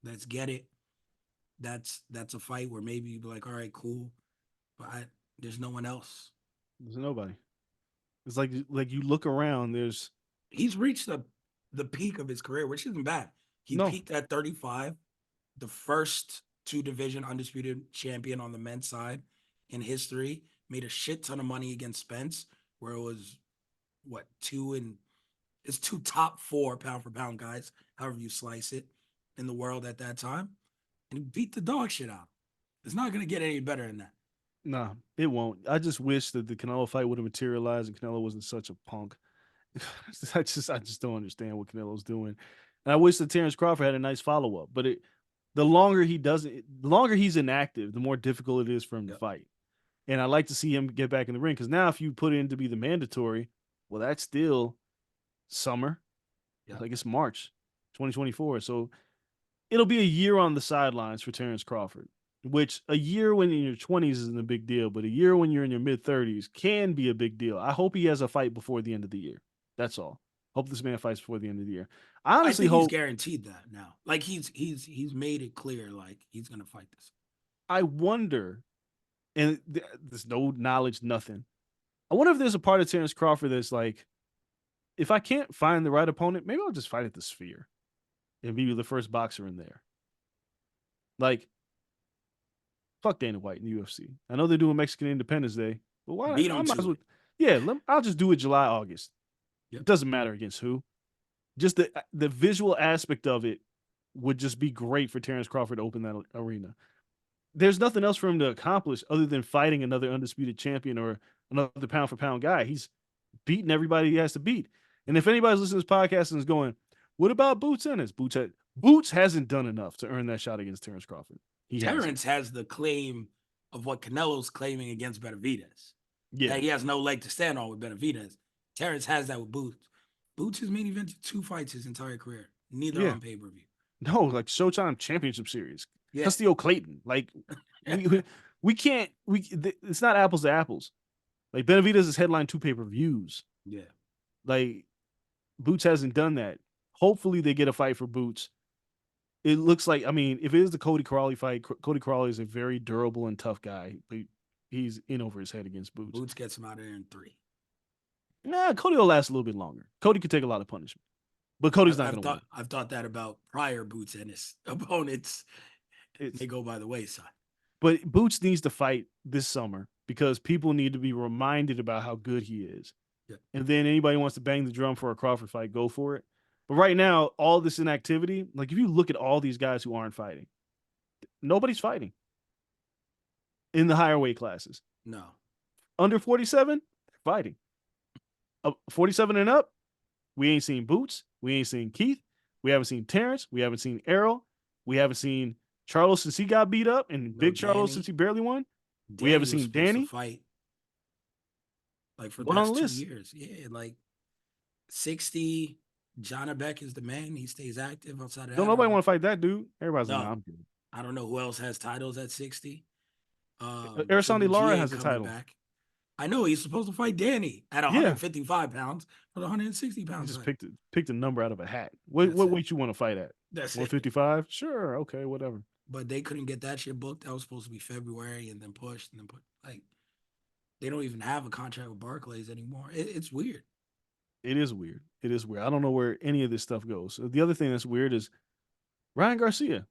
Let's get it. That's a fight where maybe you'd be like, all right, cool, but there's no one else. There's nobody. It's like you look around, there's He's reached the peak of his career, which isn't bad. He no. peaked at 35, the first 2 division undisputed champion on the men's side in history, made a shit ton of money against Spence, where it was what it's 2 top 4 pound for pound guys, however you slice it, in the world at that time. And he beat the dog shit out. It's not gonna get any better than that. Nah, it won't. I just wish that the Canelo fight would have materialized and Canelo wasn't such a punk. I just don't understand what Canelo's doing. And I wish that Terrence Crawford had a nice follow up. But the longer he does it, the longer he's inactive, the more difficult it is for him to fight. And I like to see him get back in the ring because now if you put it in to be the mandatory, well, that's still summer. Like it's March 2024. So it'll be a year on the sidelines for Terrence Crawford, which a year when you're in your 20s isn't a big deal, but a year when you're in your mid 30s can be a big deal. I hope he has a fight before the end of the year. That's all. Hope this man fights before the end of the year. I honestly think hope he's guaranteed that now. Like he's made it clear like he's gonna fight this. I wonder, and there's no knowledge, nothing. I wonder if there's a part of Terrence Crawford that's like, if I can't find the right opponent, maybe I'll just fight at the Sphere and be the first boxer in there. Like, fuck Dana White in the UFC. I know they're doing Mexican Independence Day, but why? Beat I him might as to well. it. Yeah, I'll just do it July, August. Yep. It doesn't matter against who. Just the visual aspect of it would just be great for Terrence Crawford to open that arena. There's nothing else for him to accomplish other than fighting another undisputed champion or another pound for pound guy. He's beating everybody he has to beat. And if anybody's listening to this podcast and is going, what about Boots Ennis? Boots hasn't done enough to earn that shot against Terrence Crawford. Terrence has the claim of what Canelo's claiming against Benavidez. Yeah. That he has no leg to stand on with Benavidez. Terrence has that with Boots. Boots has main evented 2 fights his entire career, neither on pay-per-view. No, like Showtime Championship Series. Yeah. Castillo Clayton. Like we can't it's not apples to apples. Like Benavidez has headlined 2 pay-per-views. Yeah. Like Boots hasn't done that. Hopefully they get a fight for Boots. It looks like, I mean, if it is the Cody Crawley fight, Cody Crawley is a very durable and tough guy. But he's in over his head against Boots. Boots gets him out of there in 3. Nah, Cody will last a little bit longer. Cody could take a lot of punishment. But Cody's not going to win. I've thought that about prior Boots and his opponents. They go by the wayside. But Boots needs to fight this summer because people need to be reminded about how good he is. Yeah. And then anybody wants to bang the drum for a Crawford fight, go for it. But right now, all this inactivity, like if you look at all these guys who aren't fighting, nobody's fighting in the higher weight classes. No. Under 47, fighting. 47 and up, we ain't seen Boots. We ain't seen Keith. We haven't seen Terrence. We haven't seen Errol. We haven't seen Charles since he got beat up, and Big Charles since he barely won. We haven't seen Danny fight. Like for the past 2 years. Yeah, like 60. John Beck is the man. He stays active outside of that. Don't nobody want to fight that dude. Everybody's like, I'm good. I don't know who else has titles at 60. Araceli Lara has a title. Back. I know he's supposed to fight Danny at 155 pounds for the 160 pounds. He just picked a number out of a hat. What weight you want to fight at? That's 155? Sure, okay, whatever. But they couldn't get that shit booked. That was supposed to be February and then pushed and then put like they don't even have a contract with Barclays anymore. It's weird. It is weird. It is weird. I don't know where any of this stuff goes. So the other thing that's weird is Ryan Garcia.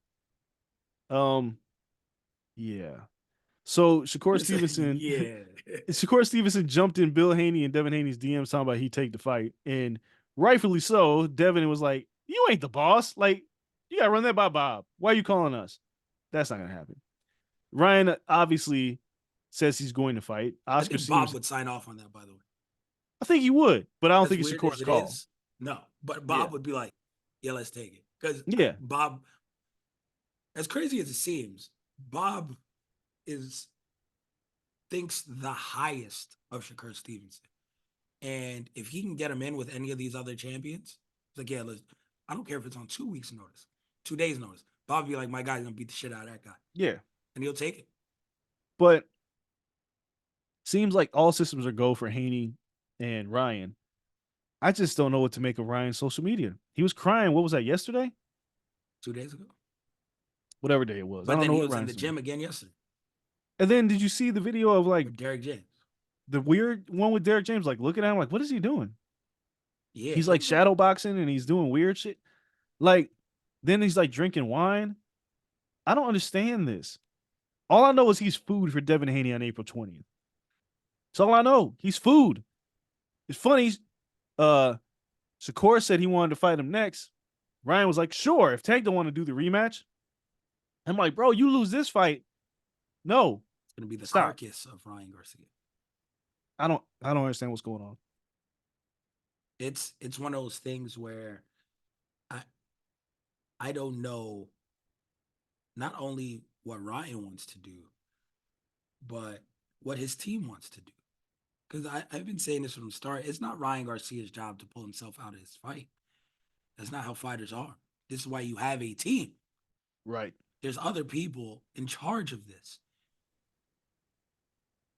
Yeah. So Shakur Stevenson, Shakur Stevenson jumped in Bill Haney and Devin Haney's DMs talking about he take the fight, and rightfully so. Devin was like, "You ain't the boss. Like, you gotta run that by Bob. Why are you calling us?" That's not gonna happen. Ryan obviously says he's going to fight. Oscar I think Bob would sign off on that, by the way. I think he would, but I don't think it's Shakur's call. No, but Bob would be like, "Yeah, let's take it." Because Bob, as crazy as it seems, Bob thinks the highest of Shakur Stevenson. And if he can get him in with any of these other champions, it's like, yeah, I don't care if it's on 2 weeks' notice, 2 days' notice. Bob would be like, my guy's gonna beat the shit out of that guy. Yeah. And he'll take it. But seems like all systems are go for Haney and Ryan. I just don't know what to make of Ryan's social media. He was crying. What was that, yesterday? 2 days ago. Whatever day it was. But then he was in the gym again yesterday. And then did you see the video of like with Derek James? The weird one with Derek James, like looking at him like, what is he doing? Yeah. He's like shadow boxing and he's doing weird shit. Like, then he's like drinking wine. I don't understand this. All I know is he's food for Devin Haney on April 20th. That's all I know. He's food. It's funny. Shakur said he wanted to fight him next. Ryan was like, sure, if Tank don't want to do the rematch. I'm like, bro, you lose this fight. No. It's gonna be the carcass of Ryan Garcia. I don't understand what's going on. It's one of those things where I don't know not only what Ryan wants to do, but what his team wants to do. Because I've been saying this from the start. It's not Ryan Garcia's job to pull himself out of his fight. That's not how fighters are. This is why you have a team. Right. There's other people in charge of this.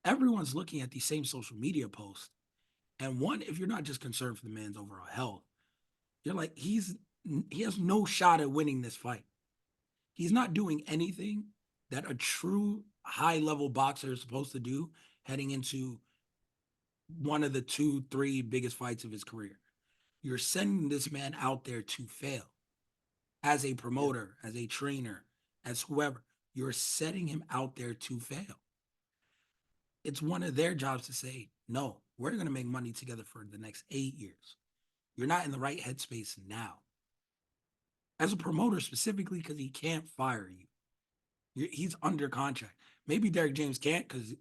Everyone's looking at these same social media posts. And one, if you're not just concerned for the man's overall health, you're like, he has no shot at winning this fight. He's not doing anything that a true high level boxer is supposed to do heading into one of the 2, 3 biggest fights of his career. You're sending this man out there to fail as a promoter, as a trainer, as whoever. You're setting him out there to fail. It's one of their jobs to say, no, we're going to make money together for the next 8 years. You're not in the right headspace now. As a promoter, specifically because he can't fire you. He's under contract. Maybe Derek James can't because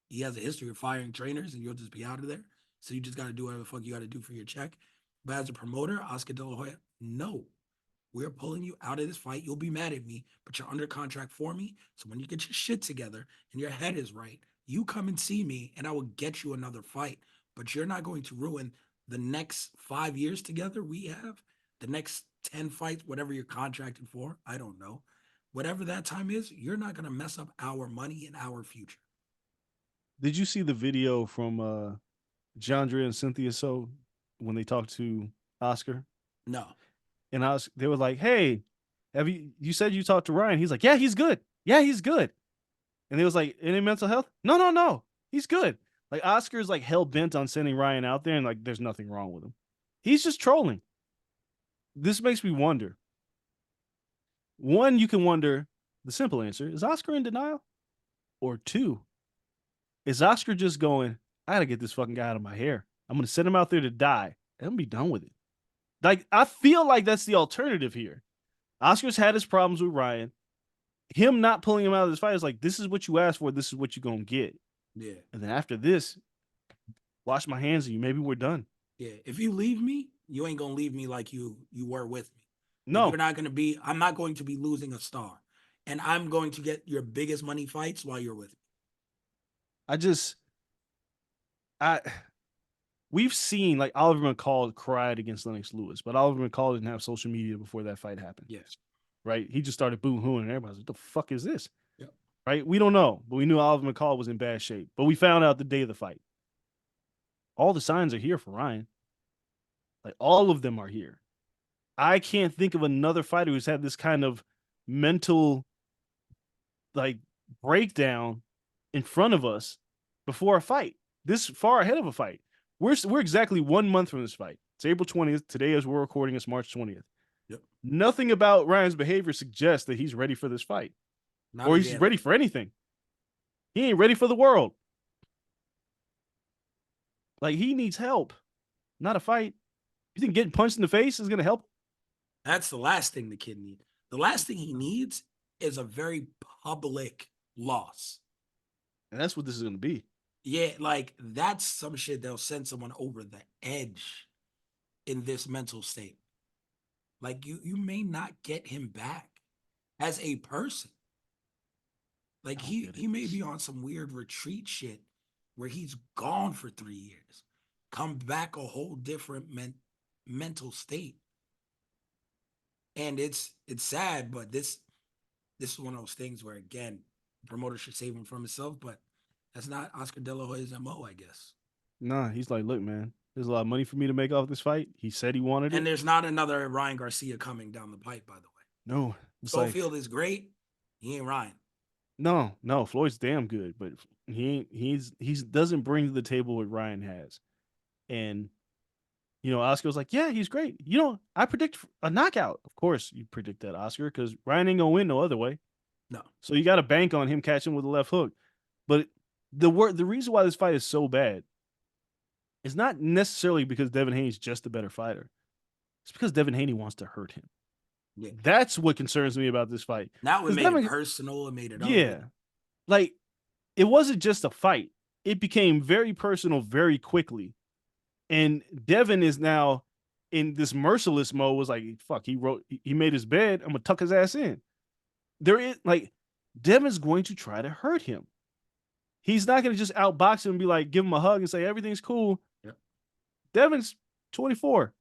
he has a history of firing trainers and you'll just be out of there. So you just got to do whatever the fuck you got to do for your check. But as a promoter, Oscar De La Hoya, no, we're pulling you out of this fight. You'll be mad at me, but you're under contract for me. So when you get your shit together and your head is right, you come and see me and I will get you another fight. But you're not going to ruin the next 5 years together we have, the next 10 fights, whatever you're contracted for. I don't know. Whatever that time is, you're not going to mess up our money and our future. Did you see the video from Jandria and Cynthia So when they talked to Oscar? No. And they were like, "Hey, have you said you talked to Ryan?" He's like, "Yeah, he's good. Yeah, he's good." And they was like, "Any mental health?" No, no, no. He's good. Like Oscar's like hell bent on sending Ryan out there, and like there's nothing wrong with him. He's just trolling. This makes me wonder. One, you can wonder the simple answer: is Oscar in denial? Or two, is Oscar just going, I gotta get this fucking guy out of my hair. I'm gonna send him out there to die. And I'm be done with it. Like, I feel like that's the alternative here. Oscar's had his problems with Ryan. Him not pulling him out of this fight is like, this is what you asked for, this is what you're gonna get. Yeah. And then after this, wash my hands of you. Maybe we're done. Yeah. If you leave me, you ain't gonna leave me like you were with me. Like No. you're not gonna be, I'm not going to be losing a star. And I'm going to get your biggest money fights while you're with me. We've seen like Oliver McCall cried against Lennox Lewis, but Oliver McCall didn't have social media before that fight happened. Yes. Right? He just started boo-hooing and everybody's like, the fuck is this? Yep. Right? We don't know, but we knew Oliver McCall was in bad shape. But we found out the day of the fight. All the signs are here for Ryan. Like all of them are here. I can't think of another fighter who's had this kind of mental like breakdown in front of us before a fight, this far ahead of a fight. We're exactly 1 month from this fight. It's April 20th. Today, as we're recording, it's March 20th. Yep. Nothing about Ryan's behavior suggests that he's ready for this fight. Not or he's ready for anything. He ain't ready for the world. Like, he needs help, not a fight. You think getting punched in the face is going to help? That's the last thing the kid needs. The last thing he needs is a very public loss. And that's what this is going to be. Yeah, like that's some shit that'll send someone over the edge in this mental state. Like you may not get him back as a person. Like he may be on some weird retreat shit where he's gone for 3 years, come back a whole different mental state. And it's sad, but this is one of those things where again, the promoter should save him from himself, but that's not Oscar De La Hoya's MO, I guess. Nah, he's like, look, man, there's a lot of money for me to make off this fight. He said he wanted it. And there's not another Ryan Garcia coming down the pipe, by the way. No. Schofield is great. He ain't Ryan. No, Floyd's damn good, but he doesn't bring to the table what Ryan has. And Oscar was like, yeah, he's great. I predict a knockout. Of course, you predict that, Oscar, because Ryan ain't gonna win no other way. No. So you got to bank on him catching with a left hook. But the reason why this fight is so bad is not necessarily because Devin Haney's just a better fighter. It's because Devin Haney wants to hurt him. Yeah. That's what concerns me about this fight. Now it made it personal. It made it ugly. Yeah. Like, it wasn't just a fight. It became very personal very quickly. And Devin is now in this merciless mode was like, fuck, he made his bed. I'm gonna tuck his ass in. There is like Devin's going to try to hurt him. He's not gonna just outbox him and be like, give him a hug and say everything's cool. Yep. Devin's 24,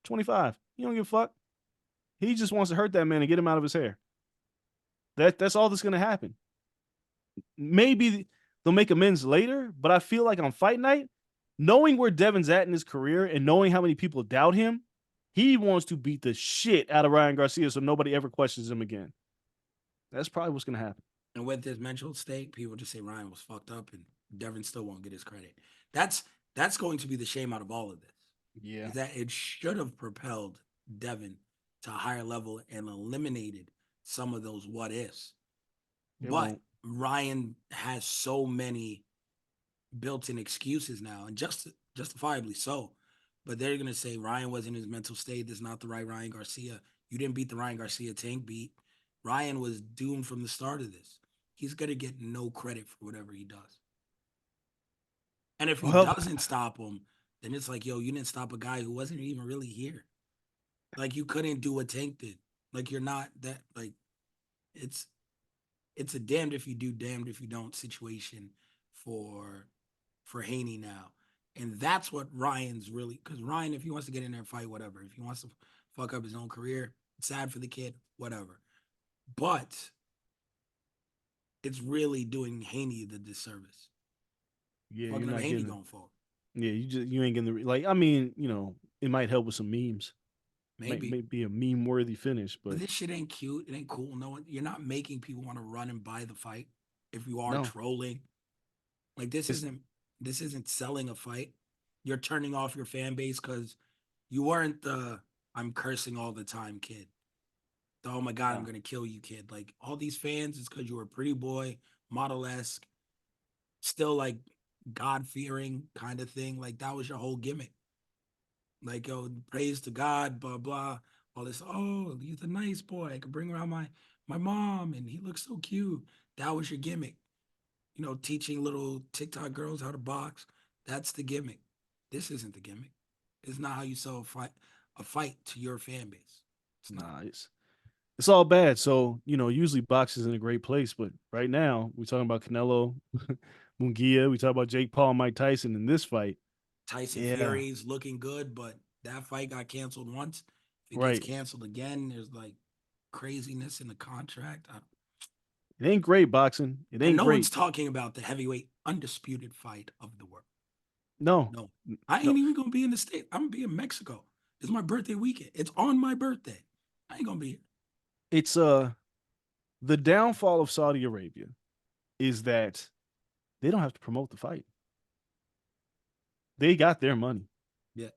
25. He don't give a fuck. He just wants to hurt that man and get him out of his hair. That's all that's gonna happen. Maybe they'll make amends later, but I feel like on fight night, knowing where Devin's at in his career and knowing how many people doubt him, he wants to beat the shit out of Ryan Garcia so nobody ever questions him again. That's probably what's going to happen. And with this mental state, people just say Ryan was fucked up and Devin still won't get his credit. That's going to be the shame out of all of this. Yeah. Is that it should have propelled Devin to a higher level and eliminated some of those what ifs. But Ryan has so many built-in excuses now, and justifiably so. But they're gonna say Ryan was in his mental state. This is not the right Ryan Garcia. You didn't beat the Ryan Garcia Tank beat. Ryan was doomed from the start of this. He's gonna get no credit for whatever he does. And if he doesn't stop him, then it's like, yo, you didn't stop a guy who wasn't even really here. Like you couldn't do what Tank did. Like you're not that like it's a damned if you do, damned if you don't situation for Haney now. And that's what Ryan's really, because Ryan, if he wants to get in there and fight, whatever. If he wants to fuck up his own career, it's sad for the kid, whatever. But it's really doing Haney the disservice. Yeah, fucking you're not Haney getting, going forward. Yeah, you ain't getting the like. I mean, it might help with some memes. Maybe be a meme worthy finish, but this shit ain't cute. It ain't cool. No one, you're not making people want to run and buy the fight. If you are trolling, like this isn't selling a fight. You're turning off your fan base because you weren't the I'm cursing all the time kid. The, oh my God, I'm gonna kill you kid. Like all these fans is because you were a pretty boy, model-esque, still like God-fearing kind of thing. Like that was your whole gimmick. Like, yo, praise to God, blah, blah. All this, oh, he's a nice boy. I could bring around my mom and he looks so cute. That was your gimmick. Teaching little TikTok girls how to box. That's the gimmick. This isn't the gimmick. It's not how you sell a fight to your fan base. It's not. It's all bad. So, usually boxing's in a great place, but right now we're talking about Canelo, Munguia, we talk about Jake Paul, Mike Tyson in this fight. Tyson Fury's looking good, but that fight got canceled once. If it gets canceled again, there's like craziness in the contract. It ain't great boxing. It ain't no great. One's talking about the heavyweight undisputed fight of the world. No. I ain't even gonna be in the state. I'm gonna be in Mexico. It's my birthday weekend. It's on my birthday. I ain't gonna be here. It's the downfall of Saudi Arabia is that they don't have to promote the fight. They got their money. Yeah.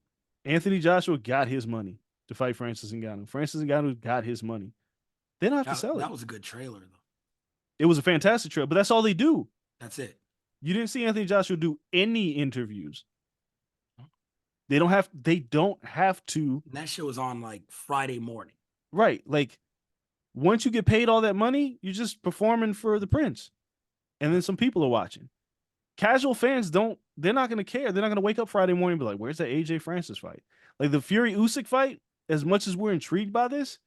Anthony Joshua got his money to fight Francis Ngannou. Francis Ngannou got his money. They don't have to sell it. That was a good trailer, though. It was a fantastic trailer, but that's all they do. That's it. You didn't see Anthony Joshua do any interviews. They don't have to. And that shit was on like Friday morning. Right. Like once you get paid all that money, you're just performing for the prince. And then some people are watching. Casual fans they're not going to care. They're not going to wake up Friday morning and be like, where's that AJ Francis fight? Like the Fury Usyk fight, as much as we're intrigued by this,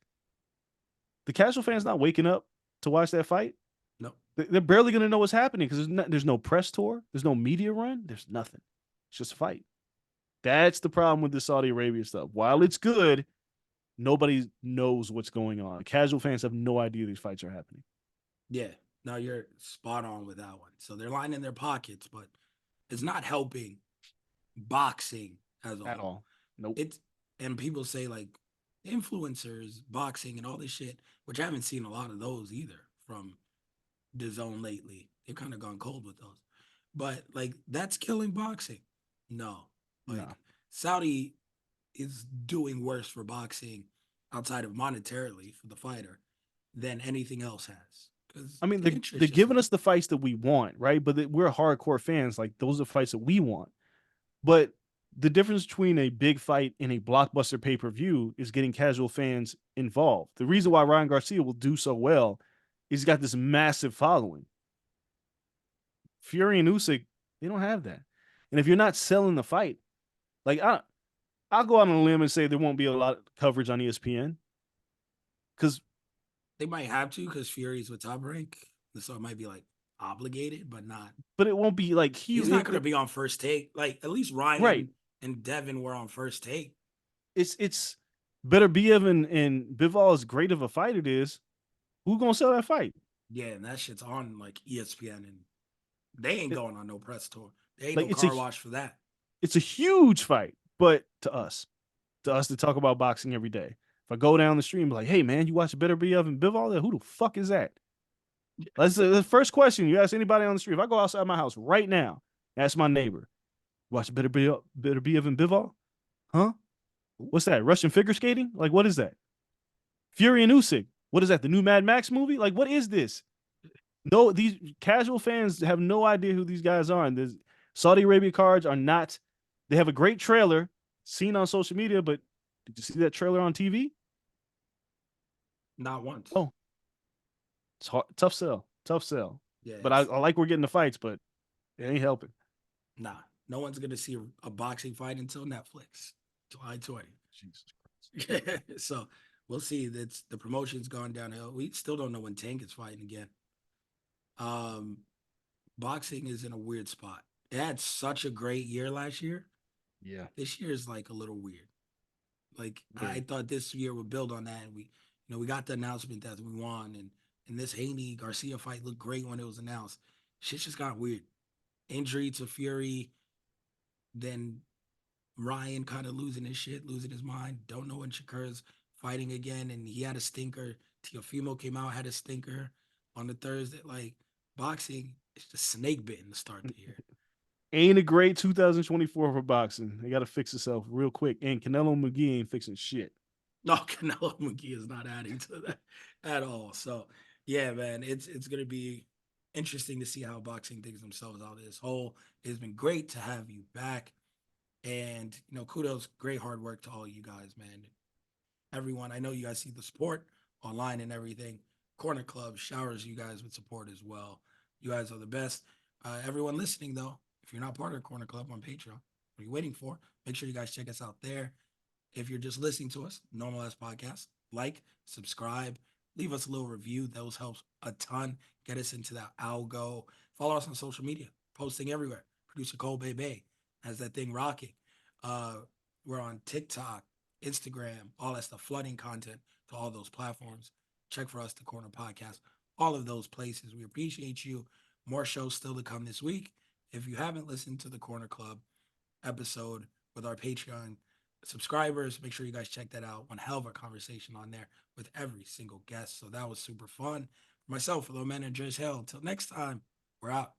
the casual fan's not waking up to watch that fight. No. They're barely going to know what's happening because there's no press tour. There's no media run. There's nothing. It's just a fight. That's the problem with the Saudi Arabia stuff. While it's good, nobody knows what's going on. Casual fans have no idea these fights are happening. Yeah. No, you're spot on with that one. So they're lining their pockets, but it's not helping boxing as a whole. At all. Nope. And people say like influencers, boxing, and all this shit, which I haven't seen a lot of those either from the zone lately. They've kind of gone cold with those. But like that's killing boxing. No. Saudi is doing worse for boxing outside of monetarily for the fighter than anything else has. I mean, they're giving us the fights that we want, right? But we're hardcore fans. Like those are fights that we want. But the difference between a big fight and a blockbuster pay-per-view is getting casual fans involved. The reason why Ryan Garcia will do so well is he's got this massive following. Fury and Usyk, they don't have that. And if you're not selling the fight, like I'll go out on a limb and say there won't be a lot of coverage on ESPN because, They might have to because Fury's with Top Rank, so it might be like obligated, but not. but it won't be like He's huge. not going to be on First Take. Like at least Right. Ryan and Devin were on First Take. It's better Biev and Bivol, as great of a fight it is. Who gonna sell that fight? Yeah, and that shit's on like ESPN, and they ain't It, going on no press tour. There ain't like no car wash for that. it's a huge fight, but to us to talk about boxing every day. If I go down the street and be like, hey man, you watch Better Biev and Bivol? Who the fuck is that? That's the first question you ask anybody on the street. If I go outside my house right now, ask my neighbor, watch Better Biev and Bivol? Huh? What's that? Russian figure skating? Like, what is that? Fury and Usyk. What is that? The new Mad Max movie? Like, what is this? No, these casual fans have no idea who these guys are. And the Saudi Arabia cards are not. They have a great trailer seen on social media, but did you see that trailer on TV? Not once. Oh, it's hard, tough sell, tough sell. Yeah, But I like we're getting the fights, but it ain't helping. nah. No one's gonna see a boxing fight until Netflix, July 20. Jesus Christ. So we'll see. That's the promotion's gone downhill. We still don't know when Tank is fighting again. Um, Boxing is in a weird spot. It had such a great year last year. Yeah. This year is like a little weird. Like I Very. thought this year would build on that. And we got the announcement that we won, and this Haney Garcia fight looked great when it was announced. Shit just got weird. Injury to Fury, then Ryan kind of losing his shit, losing his mind. Don't know when Shakur's fighting again, and he had a stinker. Teofimo came out, had a stinker on the Thursday. Like boxing, it's just snake bitten to start the year. Ain't a great 2024 for boxing. They got to fix itself real quick. And Canelo McGee ain't fixing shit. No, Canelo McGee is not adding to that at all. So yeah, man, it's gonna be interesting to see how boxing digs themselves out of this hole. It's been great to have you back. And kudos, great hard work to all you guys, man. Everyone, I know you guys see the support online and everything. Corner Club showers you guys with support as well. You guys are the best. Everyone listening though, if you're not part of Corner Club on Patreon, what are you waiting for? Make sure you guys check us out there. If you're just listening to us, Normal Ass Podcast, like, subscribe, leave us a little review. Those helps a ton. Get us into that algo. Follow us on social media, posting everywhere. Producer Cole Bay has that thing rocking. We're on TikTok, Instagram, all that stuff, flooding content to all those platforms. Check for us, the Corner Podcast, all of those places. We appreciate you. More shows still to come this week. If you haven't listened to the Corner Club episode with our Patreon subscribers, make sure you guys check that out. One hell of a conversation on there with every single guest. So that was super fun. For myself, for the man, Andreas and Kel. Until next time, we're out.